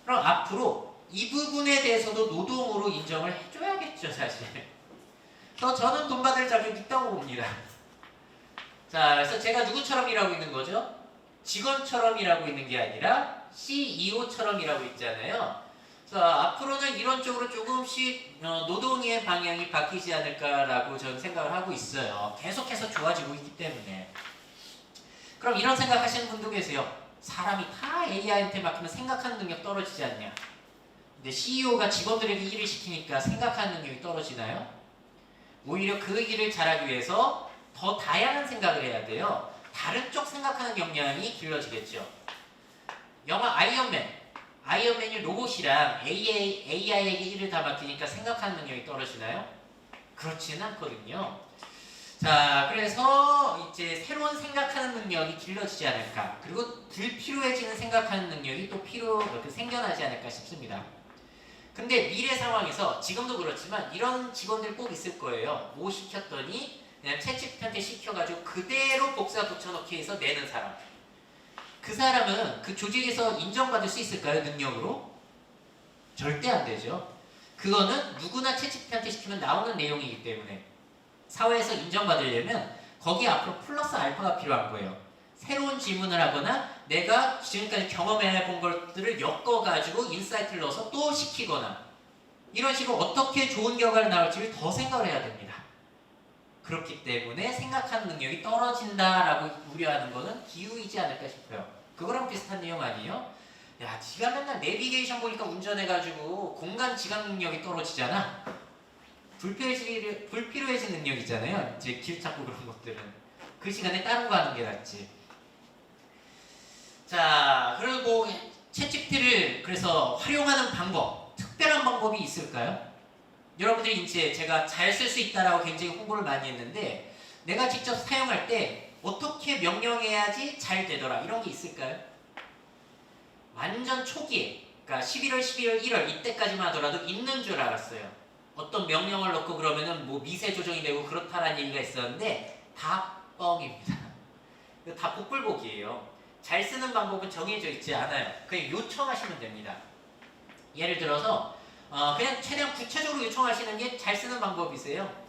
그럼 앞으로 이 부분에 대해서도 노동으로 인정을 해줘야겠죠, 사실. 그래서 저는 돈 받을 자격이 있다고 봅니다. 자, 그래서 제가 누구처럼 일하고 있는 거죠? 직원처럼 일하고 있는 게 아니라 CEO처럼 일하고 있잖아요. 그래서 앞으로는 이런 쪽으로 조금씩 노동의 방향이 바뀌지 않을까라고 저는 생각을 하고 있어요. 계속해서 좋아지고 있기 때문에. 그럼 이런 생각하시는 분도 계세요. 사람이 다 AI한테 맡기면 생각하는 능력 떨어지지 않냐? 근데 CEO가 직원들에게 일을 시키니까 생각하는 능력이 떨어지나요? 오히려 그 일을 잘하기 위해서 더 다양한 생각을 해야 돼요. 다른 쪽 생각하는 역량이 길러지겠죠. 영화 아이언맨이 로봇이랑 AI에게 일을 다 맡기니까 생각하는 능력이 떨어지나요? 그렇지는 않거든요. 자, 그래서 이제 새로운 생각하는 능력이 길러지지 않을까. 그리고 불필요해지는 생각하는 능력이 또 생겨나지 않을까 싶습니다. 근데 미래 상황에서 지금도 그렇지만 이런 직원들 꼭 있을 거예요. 뭐 시켰더니 그냥 챗GPT한테 시켜가지고 그대로 복사 붙여넣기 해서 내는 사람. 그 사람은 그 조직에서 인정받을 수 있을까요? 능력으로? 절대 안 되죠. 그거는 누구나 챗GPT한테 시키면 나오는 내용이기 때문에 사회에서 인정받으려면 거기 앞으로 플러스 알파가 필요한 거예요. 새로운 질문을 하거나 내가 지금까지 경험해본 것들을 엮어가지고 인사이트를 넣어서 또 시키거나 이런 식으로 어떻게 좋은 결과가 나올지를 더 생각을 해야 됩니다. 그렇기 때문에 생각하는 능력이 떨어진다라고 우려하는 것은 기우이지 않을까 싶어요. 그거랑 비슷한 내용 아니에요? 야, 지가 맨날 내비게이션 보니까 운전해가지고 공간 지각 능력이 떨어지잖아. 불필요해진 능력이잖아요. 이제 길 찾고 그런 것들은. 그 시간에 다른 거 하는 게 낫지. 자, 그리고 챗GPT를 그래서 활용하는 방법, 특별한 방법이 있을까요? 여러분들이 이제 제가 잘 쓸 수 있다라고 굉장히 홍보를 많이 했는데 내가 직접 사용할 때 어떻게 명령해야지 잘 되더라 이런 게 있을까요? 완전 초기에 그러니까 11월, 12월, 1월 이때까지만 하더라도 있는 줄 알았어요. 어떤 명령을 넣고 그러면은 뭐 미세 조정이 되고 그렇다라는 얘기가 있었는데 다 뻥입니다. 이거 다 복불복이에요. 잘 쓰는 방법은 정해져 있지 않아요. 그냥 요청하시면 됩니다. 예를 들어서 그냥 최대한 구체적으로 요청하시는 게 잘 쓰는 방법이세요.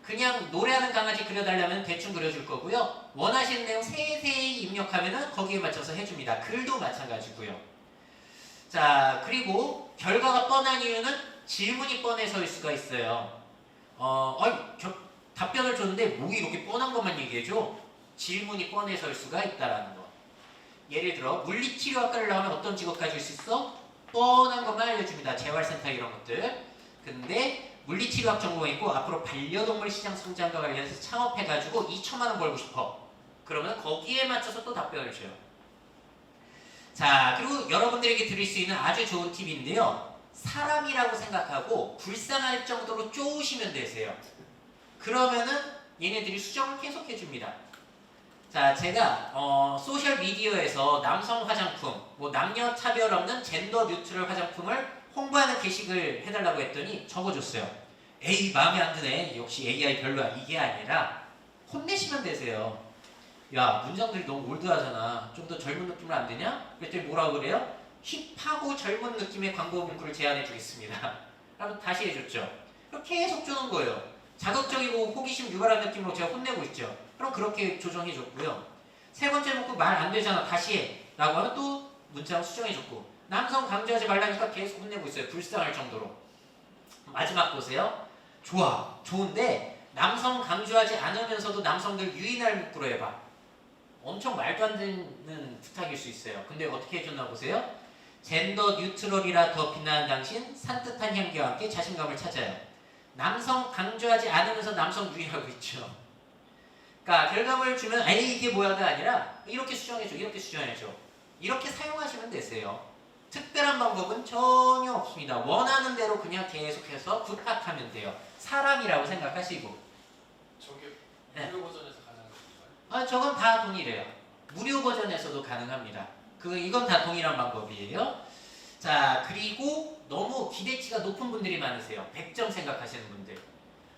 그냥 노래하는 강아지 그려달라면 대충 그려줄 거고요. 원하시는 내용 세세히 입력하면 거기에 맞춰서 해줍니다. 글도 마찬가지고요. 자, 그리고 결과가 뻔한 이유는 질문이 뻔해서일 수가 있어요. 답변을 줬는데 뭐 이렇게 뻔한 것만 얘기해줘? 질문이 뻔해서일 수가 있다라는 거. 예를 들어 물리치료학과를 나오면 어떤 직업 가질 수 있어? 뻔한 것만 알려줍니다. 재활센터 이런 것들. 근데 물리치료학 전공이 있고 앞으로 반려동물 시장 성장과 관련해서 창업해가지고 2천만 원 벌고 싶어. 그러면 거기에 맞춰서 또 답변을 줘요. 자, 그리고 여러분들에게 드릴 수 있는 아주 좋은 팁인데요. 사람이라고 생각하고 불쌍할 정도로 쪼으시면 되세요. 그러면은 얘네들이 수정을 계속 해줍니다. 자, 제가 소셜 미디어에서 남성 화장품, 뭐 남녀 차별 없는 젠더 뉴트럴 화장품을 홍보하는 게시글 해달라고 했더니 적어줬어요. 에이, 마음에 안 드네. 역시 AI 별로야. 이게 아니라 혼내시면 되세요. 야, 문장들이 너무 올드하잖아. 좀 더 젊은 느낌으로 안 되냐? 그랬더니 뭐라고 그래요? 힙하고 젊은 느낌의 광고 문구를 제안해 주겠습니다. 그럼 다시 해줬죠. 그럼 계속 주는 거예요. 자극적이고 호기심 유발한 느낌으로 제가 혼내고 있죠. 그럼 그렇게 조정해줬고요. 세 번째 문구 말 안 되잖아. 다시 해. 라고 하면 또 문장 수정해줬고. 남성 강조하지 말라니까 계속 혼내고 있어요. 불쌍할 정도로. 마지막 보세요. 좋아. 좋은데 남성 강조하지 않으면서도 남성들 유인할 문구로 해봐. 엄청 말도 안 되는 부탁일 수 있어요. 근데 어떻게 해줬나 보세요. 젠더 뉴트럴이라 더 빛나는 당신, 산뜻한 향기와 함께 자신감을 찾아요. 남성 강조하지 않으면서 남성 유인하고 있죠. 그러니까 결과물을 주면 에이 이게 뭐야가 아니라 이렇게 수정해줘, 이렇게 수정해줘. 이렇게 사용하시면 되세요. 특별한 방법은 전혀 없습니다. 원하는 대로 그냥 계속해서 부탁하면 돼요. 사람이라고 생각하시고. 저게 네. 무료 버전에서 가능한 건가요? 저건 다 동일해요. 무료 버전에서도 가능합니다. 이건 다 동일한 방법이에요. 자, 그리고 너무 기대치가 높은 분들이 많으세요. 100점 생각하시는 분들.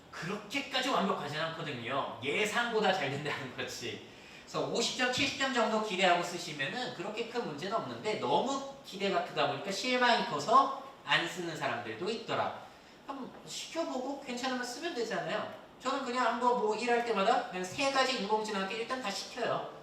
그렇게까지 완벽하진 않거든요. 예상보다 잘 된다는 거지. 그래서 50점, 70점 정도 기대하고 쓰시면은 그렇게 큰 문제는 없는데 너무 기대가 크다 보니까 실망이 커서 안 쓰는 사람들도 있더라. 한번 시켜보고 괜찮으면 쓰면 되잖아요. 저는 그냥 한번 뭐 일할 때마다 그냥 3가지 인공지능한테 일단 다 시켜요.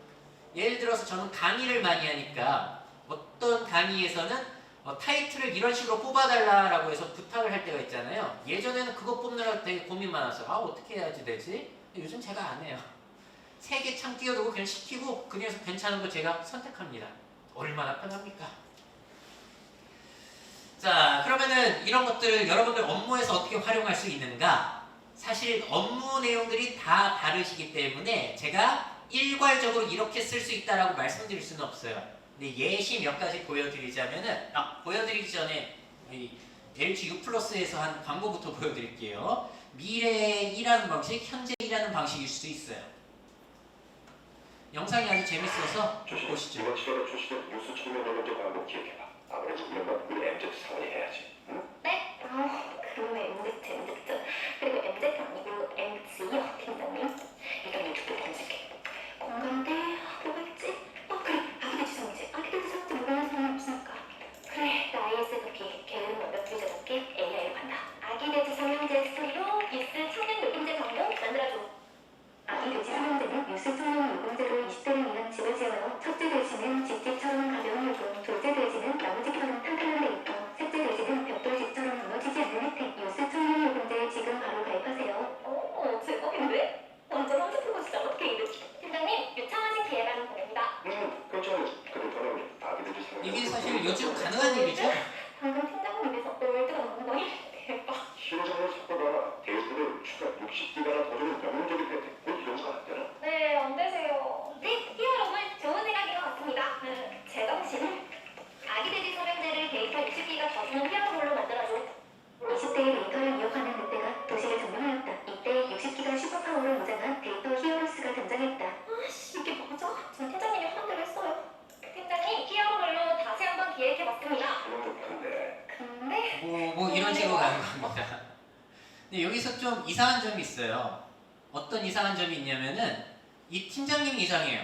예를 들어서 저는 강의를 많이 하니까 어떤 강의에서는 타이틀을 이런 식으로 뽑아달라라고 해서 부탁을 할 때가 있잖아요. 예전에는 그거 뽑느라 되게 고민 많았어요. 어떻게 해야지 되지? 요즘 제가 안 해요. 3개 창 띄워두고 그냥 시키고 그 중에서 괜찮은 거 제가 선택합니다. 얼마나 편합니까? 자, 자, 그러면은 이런 것들을 여러분들 업무에서 어떻게 활용할 수 있는가? 사실 업무 내용들이 다 다르시기 때문에 제가 일괄적으로 이렇게 쓸 수 있다라고 말씀드릴 수는 없어요. 근데 예시 몇 가지 보여드리자면은, 보여드리기 전에 이 LG U+에서 한 광고부터 보여드릴게요. 미래에 일하는 방식, 현재 일하는 방식일 수도 있어요. 영상이 아주 재밌어서 보시죠. 이번 7월에 출시된 뉴스 청년 연령제 광고 기획해봐. 아무래도 이런 건 우리 MZ 사원이 해야지. 응? 네? 그러면 MZ. 그리고 MZ 아니고 MZ요, 팀장님. 일단 유튜브 검색해. 공감대, 뭐가 있지? 그래, 아기들 지성이지. 아기들 지성인지 모르는 사람이 없으니까. 그래, 나 ISFP, 게으름 완벽주의자답게 AI로 간다. 아기들 지성형제 스토리로 뉴스 청년 요금제 광고 만들어줘. 아기 돼지 성형제는 뉴스 청년 요금제로 20대를 위한 집을 지어요. 첫째 돼지는 집집처럼 가벼운 요금, 둘째 돼지는 나무집처럼 탄탄한 데이터, 셋째 돼지는 벽돌집처럼 무너지지 않는 혜택. 뉴스 청년 요금제에 지금 바로 가입하세요. 제법인데? 완전 황제프로 진짜 어떻게 이르지? 팀장님, 유창하신 기회라는 보냅니다. 괜찮아. 근데 저는 아기들이 사는 이게 사실 요즘 가능한 일이죠. 방금 팀장님 입에서 올드가 나온 거니? 대박. 신정을 섞어봐라. 데이터를 추가 60기가나 더 주는 명령적인 혜택. 뭐 이런 거 안 되나? 네, 안 되세요. 네, 히어로물 좋은 생각인 것 같습니다. 제가 보시는 아기 돼지 소량제를 데이터 60기가 더 주는 히어로물로 만들어줘. 20대의 데이터를 이용하는 늑대가 도시를 점령하였다. 이때 60기가 슈퍼파워로 무장한 데이터 히어로스가 등장했다. 아씨, 이게 맞아? 전 팀장님이 하는 대로 했어요. 팀장님, 히어로물로 다시 한번 기획해봤습니다. 근데? 뭐 이런 식으로 가는 겁니다. 근데 여기서 좀 이상한 점이 있어요. 어떤 이상한 점이 있냐면은 이 팀장님이 이상해요.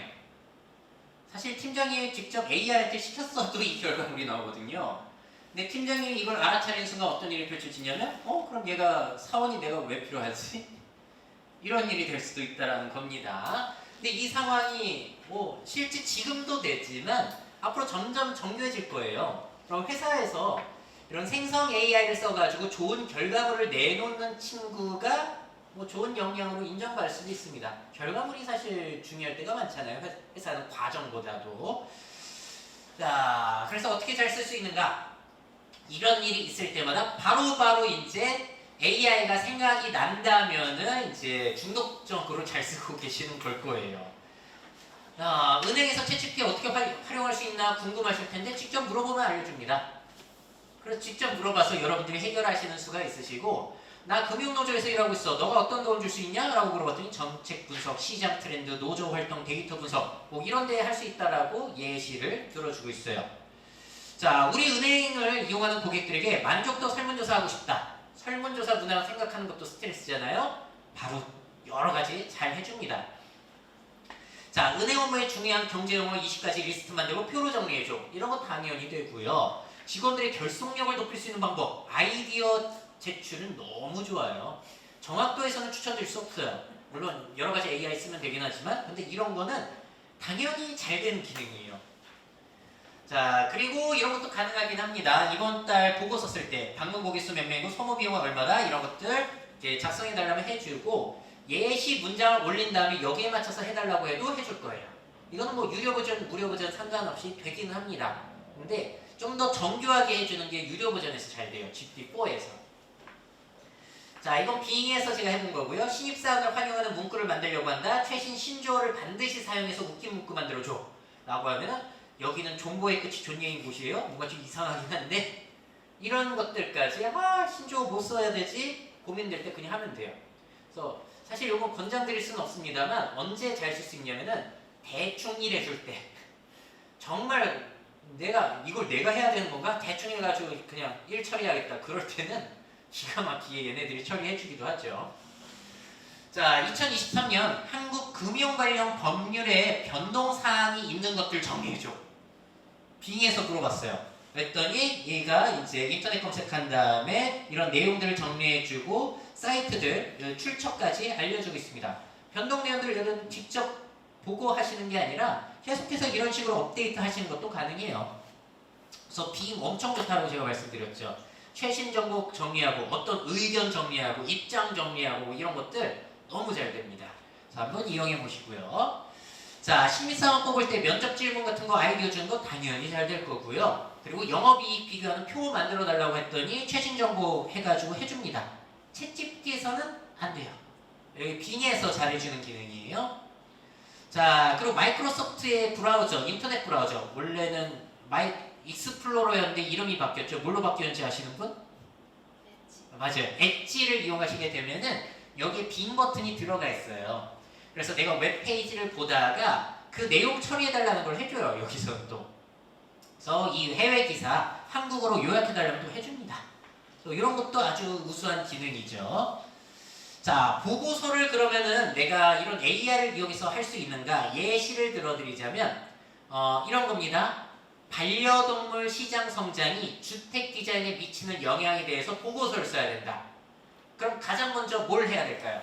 사실 팀장님이 직접 AI한테 시켰어도 이 결과물이 나오거든요. 근데 팀장님이 이걸 알아차리는 순간 어떤 일이 펼쳐지냐면 그럼 얘가 사원이 내가 왜 필요하지? 이런 일이 될 수도 있다라는 겁니다. 근데 이 상황이 뭐 실제 지금도 되지만 앞으로 점점 정교해질 거예요. 그럼 회사에서 이런 생성 AI를 써가지고 좋은 결과물을 내놓는 친구가 뭐 좋은 역량으로 인정받을 수도 있습니다. 결과물이 사실 중요할 때가 많잖아요. 회사는 과정보다도. 자, 그래서 어떻게 잘 쓸 수 있는가? 이런 일이 있을 때마다 바로바로 이제 AI가 생각이 난다면은 이제 중독적으로 잘 쓰고 계시는 걸 거예요. 은행에서 채찍피 어떻게 활용할 수 있나 궁금하실 텐데 직접 물어보면 알려줍니다. 그래서 직접 물어봐서 여러분들이 해결하시는 수가 있으시고, 나 금융노조에서 일하고 있어. 너가 어떤 도움 줄 수 있냐? 라고 물어봤더니 정책 분석, 시장 트렌드, 노조 활동, 데이터 분석 뭐 이런 데 할 수 있다라고 예시를 들어주고 있어요. 자, 우리 은행을 이용하는 고객들에게 만족도 설문조사하고 싶다. 설문조사 문화 생각하는 것도 스트레스잖아요. 바로 여러 가지 잘 해줍니다. 자, 은행 업무에 중요한 경제용어 20가지 리스트 만들고 표로 정리해줘. 이런 거 당연히 되고요. 직원들의 결속력을 높일 수 있는 방법, 아이디어 제출은 너무 좋아요. 정확도에서는 추천드릴 수 없어요. 물론 여러 가지 AI 쓰면 되긴 하지만 근데 이런 거는 당연히 잘 되는 기능이에요. 자, 그리고 이런 것도 가능하긴 합니다. 이번 달 보고서 쓸 때 방문 고객수 몇 명이고 소모 비용은 얼마다 이런 것들 이제 작성해 달라면 해주고, 예시 문장을 올린 다음에 여기에 맞춰서 해달라고 해도 해줄 거예요. 이거는 뭐 유료 버전, 무료 버전 상관없이 되기는 합니다. 근데 좀 더 정교하게 해주는 게 유료 버전에서 잘 돼요. GPT-4에서. 자, 이건 빙에서 제가 해본 거고요. 신입사원을 활용하는 문구를 만들려고 한다. 최신 신조어를 반드시 사용해서 웃긴 문구 만들어줘. 라고 하면은 여기는 존버의 끝이 존예인 곳이에요. 뭔가 좀 이상하긴 한데 이런 것들까지 신조어 뭐 써야 되지? 고민될 때 그냥 하면 돼요. 그래서 사실 이건 권장드릴 수는 없습니다만 언제 잘 쓸 수 있냐면은 대충 일해줄 때, 정말 이걸 내가 해야 되는 건가? 대충 해가지고 그냥 일 처리하겠다. 그럴 때는 기가 막히게 얘네들이 처리해주기도 하죠. 자, 2023년 한국 금융 관련 법률에 변동사항이 있는 것들 정리해줘. 빙에서 물어봤어요. 그랬더니 얘가 이제 인터넷 검색한 다음에 이런 내용들을 정리해주고 사이트들 출처까지 알려주고 있습니다. 변동 내용들을 여러분 직접 보고 하시는 게 아니라 계속해서 이런 식으로 업데이트 하시는 것도 가능해요. 그래서 빙 엄청 좋다고 제가 말씀드렸죠. 최신 정보 정리하고 어떤 의견 정리하고 입장 정리하고 이런 것들 너무 잘 됩니다. 자, 한번 이용해 보시고요. 자, 신입사원 뽑을 때 면접 질문 같은 거 아이디어 주는 거 당연히 잘 될 거고요. 그리고 영업이익 비교하는 표 만들어 달라고 했더니 최신 정보 해가지고 해줍니다. 챗GPT에서는 안 돼요. 여기 빙에서 잘해주는 기능이에요. 자, 그리고 마이크로소프트의 브라우저, 인터넷 브라우저, 원래는 익스플로러였는데 이름이 바뀌었죠. 뭘로 바뀌었는지 아시는 분? 맞아요. 엣지를 이용하시게 되면은 여기에 빙 버튼이 들어가 있어요. 그래서 내가 웹페이지를 보다가 그 내용 처리해달라는 걸 해줘요. 여기서 또. 그래서 이 해외 기사 한국어로 요약해달라면 또 해줍니다. 이런 것도 아주 우수한 기능이죠. 자, 보고서를 그러면은 내가 이런 AI를 이용해서 할 수 있는가? 예시를 들어드리자면 이런 겁니다. 반려동물 시장 성장이 주택 디자인에 미치는 영향에 대해서 보고서를 써야 된다. 그럼 가장 먼저 뭘 해야 될까요?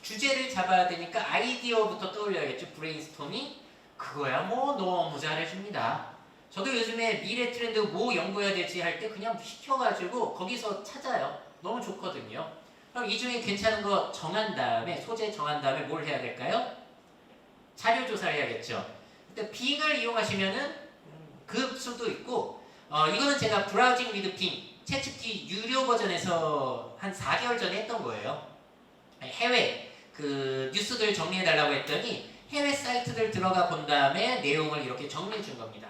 주제를 잡아야 되니까 아이디어부터 떠올려야겠죠. 브레인스토밍. 그거야 뭐 너무 잘해줍니다. 저도 요즘에 미래 트렌드 뭐 연구해야 되지 할 때 그냥 시켜가지고 거기서 찾아요. 너무 좋거든요. 그럼 이 중에 괜찮은 거 정한 다음에, 소재 정한 다음에 뭘 해야 될까요? 자료 조사를 해야겠죠. 근데 빙을 이용하시면은 그 수도 있고, 이거는 제가 브라우징 위드 빙, 챗GPT 유료 버전에서 한 4개월 전에 했던 거예요. 해외 그 뉴스들 정리해달라고 했더니 해외 사이트들 들어가 본 다음에 내용을 이렇게 정리해 준 겁니다.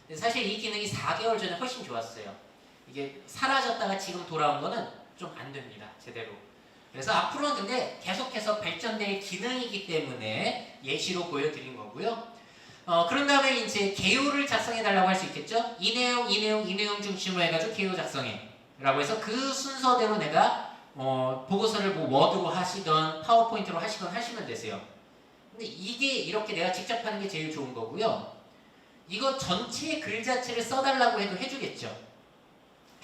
근데 사실 이 기능이 4개월 전에 훨씬 좋았어요. 이게 사라졌다가 지금 돌아온 거는 좀 안 됩니다. 제대로. 그래서 앞으로는 근데 계속해서 발전될 기능이기 때문에 예시로 보여드린 거고요. 그런 다음에 이제 개요를 작성해달라고 할 수 있겠죠? 이 내용 중심으로 해가지고 개요 작성해. 라고 해서 그 순서대로 내가 보고서를 뭐 워드로 하시던 파워포인트로 하시던 하시면 되세요. 근데 이게 이렇게 내가 직접 하는 게 제일 좋은 거고요. 이거 전체 글 자체를 써달라고 해도 해주겠죠.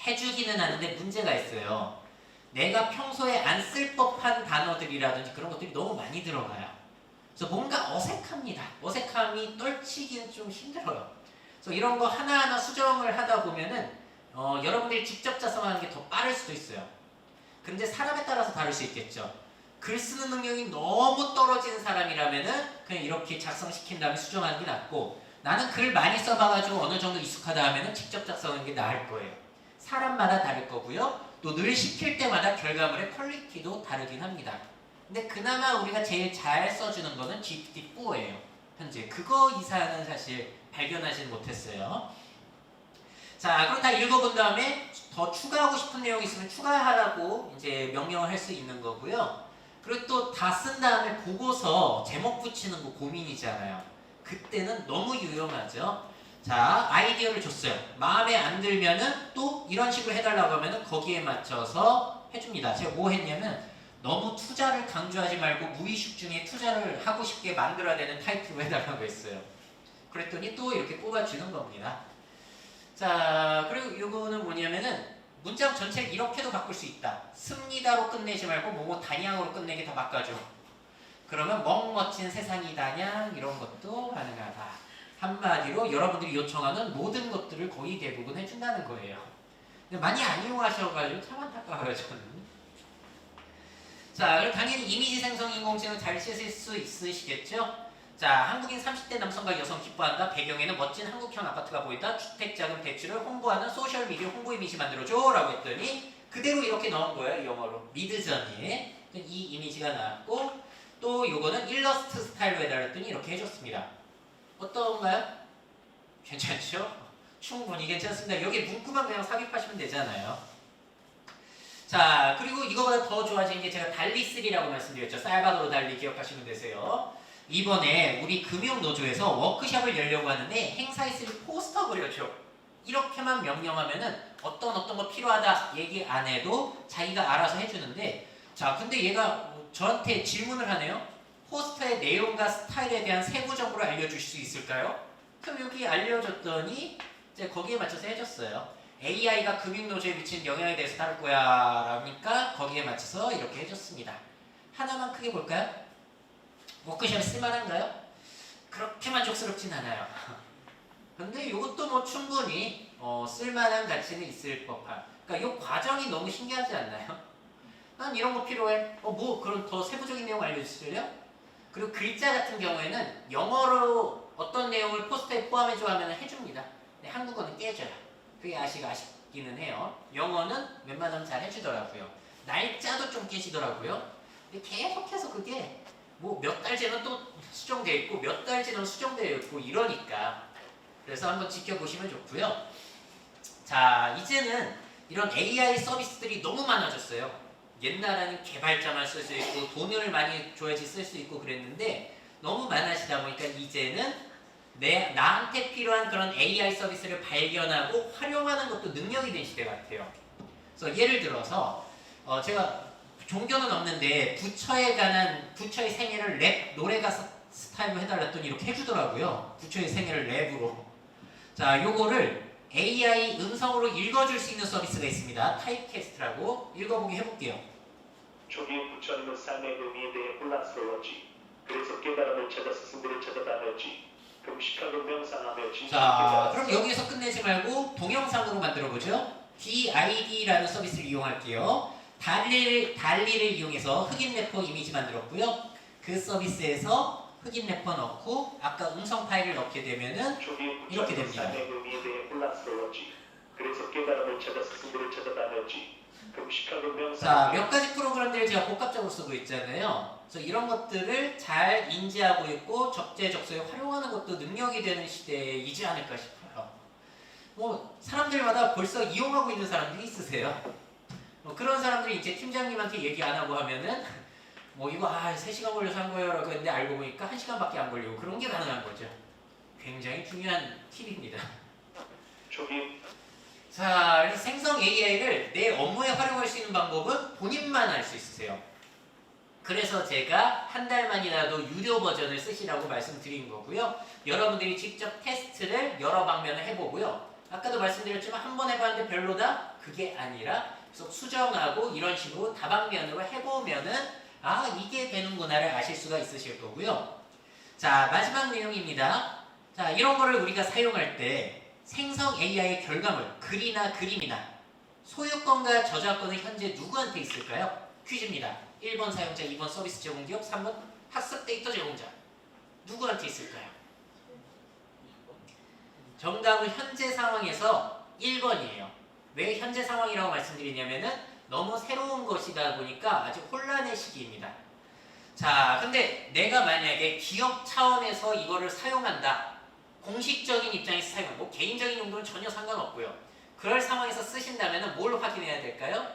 해주기는 하는데 문제가 있어요. 내가 평소에 안 쓸 법한 단어들이라든지 그런 것들이 너무 많이 들어가요. 그래서 뭔가 어색합니다. 어색함이 떨치기는 좀 힘들어요. 그래서 이런 거 하나하나 수정을 하다 보면은 여러분들이 직접 작성하는 게 더 빠를 수도 있어요. 근데 사람에 따라서 다를 수 있겠죠. 글 쓰는 능력이 너무 떨어지는 사람이라면은 그냥 이렇게 작성시킨 다음에 수정하는 게 낫고, 나는 글 많이 써봐가지고 어느 정도 익숙하다 하면은 직접 작성하는 게 나을 거예요. 사람마다 다를 거고요. 또 늘 시킬 때마다 결과물의 퀄리티도 다르긴 합니다. 근데 그나마 우리가 제일 잘 써주는 거는 GPT-4예요. 현재 그거 이상은 사실 발견하지는 못했어요. 자, 그럼 다 읽어본 다음에 더 추가하고 싶은 내용이 있으면 추가하라고 이제 명령을 할 수 있는 거고요. 그리고 또 다 쓴 다음에 보고서 제목 붙이는 거 고민이잖아요. 그때는 너무 유용하죠. 자, 아이디어를 줬어요. 마음에 안 들면은 또 이런 식으로 해달라고 하면은 거기에 맞춰서 해줍니다. 제가 뭐 했냐면 너무 투자를 강조하지 말고 무의식 중에 투자를 하고 싶게 만들어야 되는 타이틀로 해달라고 했어요. 그랬더니 또 이렇게 뽑아주는 겁니다. 자, 그리고 이거는 뭐냐면은 문장 전체를 이렇게도 바꿀 수 있다. 습니다로 끝내지 말고 뭐뭐 단양으로 끝내게 다 바꿔줘. 그러면 멋진 세상이 단양 이런 것도 가능하다. 한마디로 여러분들이 요청하는 모든 것들을 거의 대부분 해준다는 거예요. 근데 많이 안 이용하셔가지고 참 안타까워요, 저는. 자, 그럼 당연히 이미지 생성 인공지능 잘 쓰실 수 있으시겠죠? 자, 한국인 30대 남성과 여성 기뻐한다. 배경에는 멋진 한국형 아파트가 보인다. 주택자금 대출을 홍보하는 소셜미디어 홍보 이미지 만들어줘 라고 했더니 그대로 이렇게 넣은 거예요, 영어로. 미드저니에. 이 이미지가 나왔고, 또 요거는 일러스트 스타일로 해달라 했더니 이렇게 해줬습니다. 어떤가요? 괜찮죠? 충분히 괜찮습니다. 여기 문구만 그냥 삽입하시면 되잖아요. 자, 그리고 이거보다 더 좋아진 게 제가 달리3라고 말씀드렸죠. 살바도르 달리 기억하시면 되세요. 이번에 우리 금융노조에서 워크숍을 열려고 하는데 행사에 쓸 포스터 그려줘. 이렇게만 명령하면은 어떤 거 필요하다 얘기 안 해도 자기가 알아서 해주는데, 자, 근데 얘가 저한테 질문을 하네요. 포스터의 내용과 스타일에 대한 세부 정보를 알려주실 수 있을까요? 그럼 여기 알려줬더니 이제 거기에 맞춰서 해줬어요. AI가 금융노조에 미치는 영향에 대해서 다룰 거야 라니까 거기에 맞춰서 이렇게 해줬습니다. 하나만 크게 볼까요? 워크숍 쓸만한가요? 그렇게 만족스럽진 않아요. 근데 이것도 뭐 충분히 쓸만한 가치는 있을 법한. 그러니까 이 과정이 너무 신기하지 않나요? 난 이런 거 필요해. 뭐 그럼 더 세부적인 내용 알려주실래요? 그리고 글자 같은 경우에는 영어로 어떤 내용을 포스터에 포함해줘 하면 해줍니다. 근데 한국어는 깨져요. 그게 아쉽기는 해요. 영어는 웬만하면 잘 해주더라고요. 날짜도 좀 깨지더라고요. 근데 계속해서 그게 뭐 몇 달째는 또 수정되어 있고 몇 달째는 수정되어 있고 이러니까 그래서 한번 지켜보시면 좋고요. 자, 이제는 이런 AI 서비스들이 너무 많아졌어요. 옛날에는 개발자만 쓸 수 있고 돈을 많이 줘야지 쓸 수 있고 그랬는데 너무 많아지다 보니까 이제는 나한테 필요한 그런 AI 서비스를 발견하고 활용하는 것도 능력이 된 시대 같아요. 그래서 예를 들어서 제가 종교는 없는데 부처의 생애를 랩 노래 가사 스타일로 해달랬더니 이렇게 해주더라고요. 부처의 생애를 랩으로. 자, 요거를 AI 음성으로 읽어줄 수 있는 서비스가 있습니다. 타입캐스트라고 읽어보기 해볼게요. 초기 부처님은 삶의 의미에 대해 혼란스러웠지. 그래서 깨달음을 찾아 스승들을 찾아다녔지. 금식하고 명상하며 진실을 자, 그럼 깨달았어. 여기에서 끝내지 말고 동영상으로 만들어보죠. DID라는 서비스를 이용할게요. 달리를 이용해서 흑인 래퍼 이미지 만들었고요. 그 서비스에서 흑인 래퍼 넣고 아까 음성 파일을 넣게 되면은 초기 이렇게 부처님은 됩니다. 삶의 의미에 대해 혼란스러웠지. 그래서 깨달음을 찾아 스승들을 찾아다녔지. 금식하고 자, 명상하며 몇 가지 프로그램들을 제가 복합적으로 쓰고 있잖아요. 그래서 이런 것들을 잘 인지하고 있고 적재적소에 활용하는 것도 능력이 되는 시대이지 않을까 싶어요. 뭐 사람들마다 벌써 이용하고 있는 사람들이 있으세요. 그런 사람들이 이제 팀장님한테 얘기 안 하고 하면은 뭐 이거 3시간 걸려서 한 거예요 라고 했는데 알고 보니까 1시간밖에 안 걸리고 그런 게 가능한 거죠. 굉장히 중요한 팁입니다. 초기 자, 그래서 생성 AI를 내 업무에 활용할 수 있는 방법은 본인만 알 수 있으세요. 그래서 제가 한 달만이라도 유료 버전을 쓰시라고 말씀드린 거고요. 여러분들이 직접 테스트를 여러 방면을 해보고요. 아까도 말씀드렸지만 한 번 해봤는데 별로다? 그게 아니라 계속 수정하고 이런 식으로 다방면으로 해보면은 이게 되는구나를 아실 수가 있으실 거고요. 자, 마지막 내용입니다. 자, 이런 거를 우리가 사용할 때 생성 AI의 결과물, 글이나 그림이나 소유권과 저작권은 현재 누구한테 있을까요? 퀴즈입니다. 1번 사용자, 2번 서비스 제공기업, 3번 학습 데이터 제공자. 누구한테 있을까요? 정답은 현재 상황에서 1번이에요. 왜 현재 상황이라고 말씀드리냐면은 너무 새로운 것이다 보니까 아직 혼란의 시기입니다. 자, 근데 내가 만약에 기업 차원에서 이거를 사용한다. 공식적인 입장에서 사용하고 뭐 개인적인 용도는 전혀 상관없고요. 그럴 상황에서 쓰신다면 뭘 확인해야 될까요?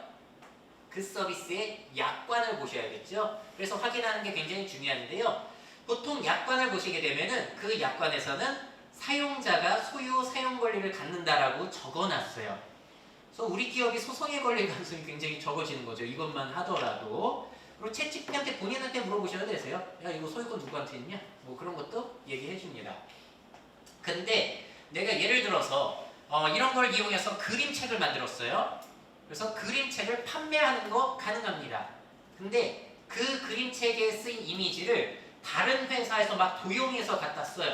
그 서비스의 약관을 보셔야겠죠. 그래서 확인하는 게 굉장히 중요한데요. 보통 약관을 보시게 되면은 그 약관에서는 사용자가 소유 사용 권리를 갖는다라고 적어놨어요. 그래서 우리 기업이 소송에 걸릴 가능성이 굉장히 적어지는 거죠. 이것만 하더라도. 그리고 챗GPT한테 본인한테 물어보셔야 되세요. 야, 이거 소유권 누구한테 있냐? 뭐 그런 것도 얘기해 줍니다. 근데 내가 예를 들어서 이런 걸 이용해서 그림책을 만들었어요. 그래서 그림책을 판매하는 거 가능합니다. 근데 그 그림책에 쓰인 이미지를 다른 회사에서 막 도용해서 갖다 써요.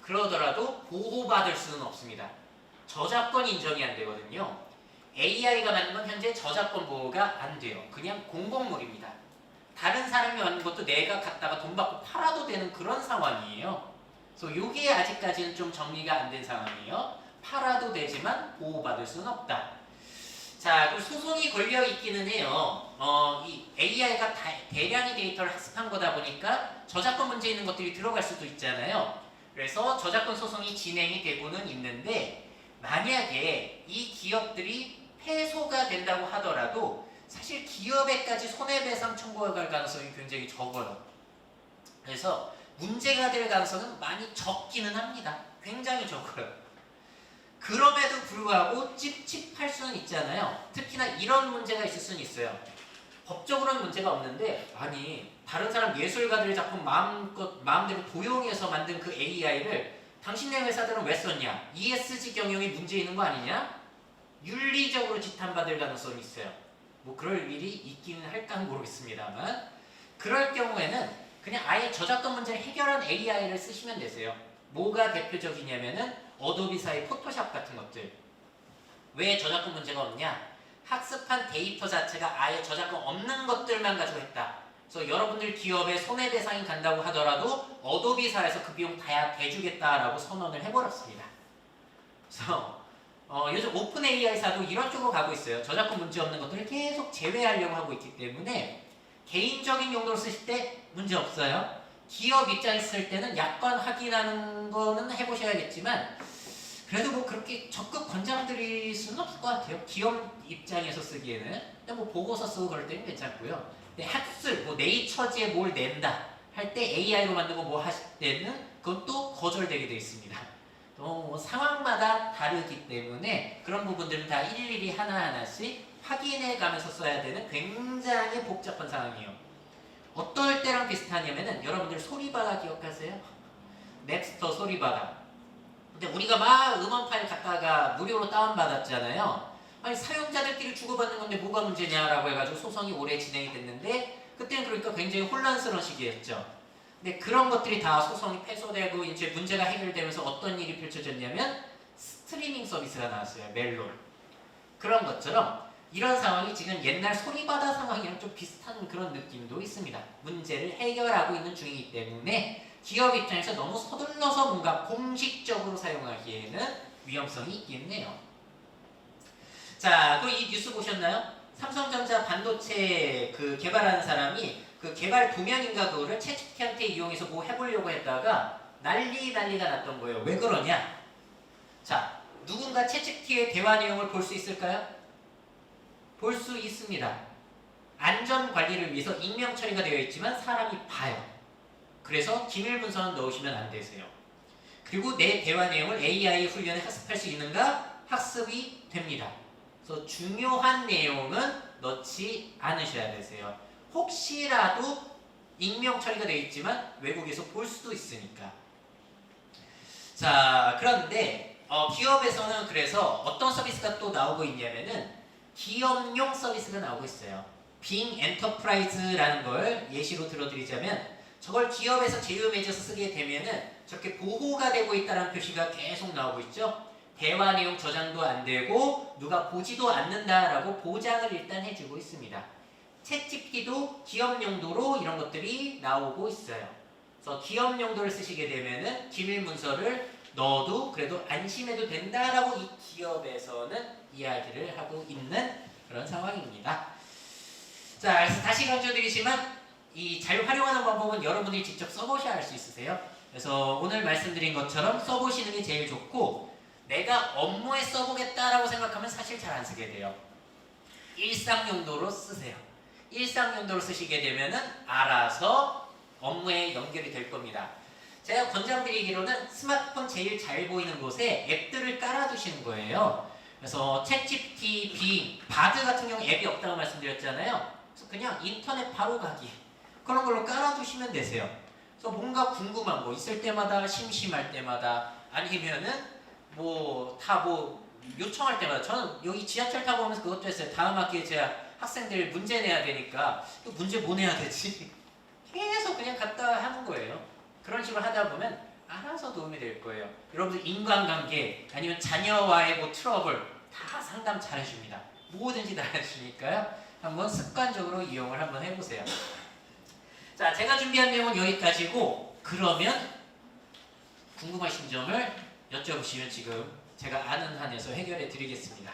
그러더라도 보호받을 수는 없습니다. 저작권 인정이 안 되거든요. AI가 만든 건 현재 저작권 보호가 안 돼요. 그냥 공공물입니다. 다른 사람이 만든 것도 내가 갖다가 돈 받고 팔아도 되는 그런 상황이에요. 그래서 이게 아직까지는 좀 정리가 안 된 상황이에요. 팔아도 되지만 보호받을 수는 없다. 자, 그리고 소송이 걸려 있기는 해요. 이 AI가 대량의 데이터를 학습한 거다 보니까 저작권 문제 있는 것들이 들어갈 수도 있잖아요. 그래서 저작권 소송이 진행이 되고는 있는데 만약에 이 기업들이 패소가 된다고 하더라도 사실 기업에까지 손해배상 청구가 갈 가능성이 굉장히 적어요. 그래서 문제가 될 가능성은 많이 적기는 합니다. 굉장히 적어요. 그럼에도 불구하고 찝찝할 수는 있잖아요. 특히나 이런 문제가 있을 수는 있어요. 법적으로는 문제가 없는데 아니 다른 사람 예술가들의 작품 마음대로 도용해서 만든 그 AI를 당신네 회사들은 왜 썼냐? ESG 경영이 문제 있는 거 아니냐? 윤리적으로 지탄받을 가능성이 있어요. 뭐 그럴 일이 있기는 할까는 모르겠습니다만 그럴 경우에는 그냥 아예 저작권 문제를 해결한 AI를 쓰시면 되세요. 뭐가 대표적이냐면은 어도비사의 포토샵 같은 것들. 왜 저작권 문제가 없냐? 학습한 데이터 자체가 아예 저작권 없는 것들만 가지고 했다. 그래서 여러분들 기업에 손해배상이 간다고 하더라도 어도비사에서 그 비용 다 대주겠다라고 선언을 해버렸습니다. 그래서 요즘 오픈 AI사도 이런 쪽으로 가고 있어요. 저작권 문제 없는 것들을 계속 제외하려고 하고 있기 때문에 개인적인 용도로 쓰실 때 문제 없어요. 기업 입장에 쓸 때는 약관 확인하는 거는 해보셔야겠지만 그래도 뭐 그렇게 적극 권장드릴 수는 없을 것 같아요. 기업 입장에서 쓰기에는. 근데 뭐 보고서 쓰고 그럴 때는 괜찮고요. 근데 학술, 뭐 네이처지에 뭘 낸다 할 때 AI로 만들고 뭐 하실 때는 그건 또 거절되게 되어 있습니다. 또 상황마다 다르기 때문에 그런 부분들은 다 일일이 하나하나씩 확인해 가면서 써야 되는 굉장히 복잡한 상황이에요. 어떨 때랑 비슷하냐면은 여러분들 소리바다 기억하세요? 넵스터 소리바다. 근데 우리가 막 음원 파일 갖다가 무료로 다운받았잖아요. 아니 사용자들끼리 주고받는 건데 뭐가 문제냐라고 해가지고 소송이 오래 진행이 됐는데 그때는 그러니까 굉장히 혼란스러운 시기였죠. 근데 그런 것들이 다 소송이 패소되고 이제 문제가 해결되면서 어떤 일이 펼쳐졌냐면 스트리밍 서비스가 나왔어요. 멜론. 그런 것처럼 이런 상황이 지금 옛날 소리바다 상황이랑 좀 비슷한 그런 느낌도 있습니다. 문제를 해결하고 있는 중이기 때문에 기업 입장에서 너무 서둘러서 뭔가 공식적으로 사용하기에는 위험성이 있겠네요. 자, 그 이 뉴스 보셨나요? 삼성전자 반도체 그 개발하는 사람이 그 개발 도면인가 그거를 챗GPT한테 이용해서 뭐 해보려고 했다가 난리가 났던 거예요. 왜 그러냐? 자, 누군가 챗GPT의 대화 내용을 볼 수 있을까요? 볼 수 있습니다. 안전 관리를 위해서 익명 처리가 되어 있지만 사람이 봐요. 그래서 기밀 문서는 넣으시면 안 되세요. 그리고 내 대화 내용을 AI 훈련에 학습할 수 있는가? 학습이 됩니다. 그래서 중요한 내용은 넣지 않으셔야 되세요. 혹시라도 익명 처리가 되어 있지만 외국에서 볼 수도 있으니까. 자, 그런데 기업에서는 그래서 어떤 서비스가 또 나오고 있냐면은 기업용 서비스가 나오고 있어요. 빙 엔터프라이즈라는 걸 예시로 들어드리자면 저걸 기업에서 제휴 맺어서 쓰게 되면은 저렇게 보호가 되고 있다는 표시가 계속 나오고 있죠. 대화 내용 저장도 안 되고 누가 보지도 않는다라고 보장을 일단 해주고 있습니다. 챗GPT도 기업 용도로 이런 것들이 나오고 있어요. 그래서 기업 용도를 쓰시게 되면은 기밀 문서를 넣어도 그래도 안심해도 된다라고 이 기업에서는 이야기를 하고 있는 그런 상황입니다. 자, 그래서 다시 강조드리지만 이 잘 활용하는 방법은 여러분들이 직접 써보셔야 할 수 있으세요. 그래서 오늘 말씀드린 것처럼 써보시는 게 제일 좋고 내가 업무에 써보겠다라고 생각하면 사실 잘 안 쓰게 돼요. 일상 용도로 쓰세요. 일상 용도로 쓰시게 되면은 알아서 업무에 연결이 될 겁니다. 제가 권장드리기로는 스마트폰 제일 잘 보이는 곳에 앱들을 깔아두시는 거예요. 그래서 챗GPT, 빙, 바드 같은 경우 앱이 없다고 말씀드렸잖아요. 그래서 그냥 인터넷 바로 가기 그런 걸로 깔아두시면 되세요. 그래서 뭔가 궁금한 거 있을 때마다 심심할 때마다 아니면은 뭐 요청할 때마다 저는 여기 지하철 타고 오면서 그것도 했어요. 다음 학기에 제가 학생들 문제 내야 되니까 이 문제 뭐 내야 되지? 계속 그냥 갖다 하는 거예요. 그런 식으로 하다 보면 알아서 도움이 될 거예요. 여러분들 인간관계 아니면 자녀와의 뭐 트러블 다 상담 잘 해줍니다. 뭐든지 다 해주니까요. 한번 습관적으로 이용을 한번 해보세요. 자, 제가 준비한 내용은 여기까지고 그러면 궁금하신 점을 여쭤보시면 지금 제가 아는 한에서 해결해 드리겠습니다.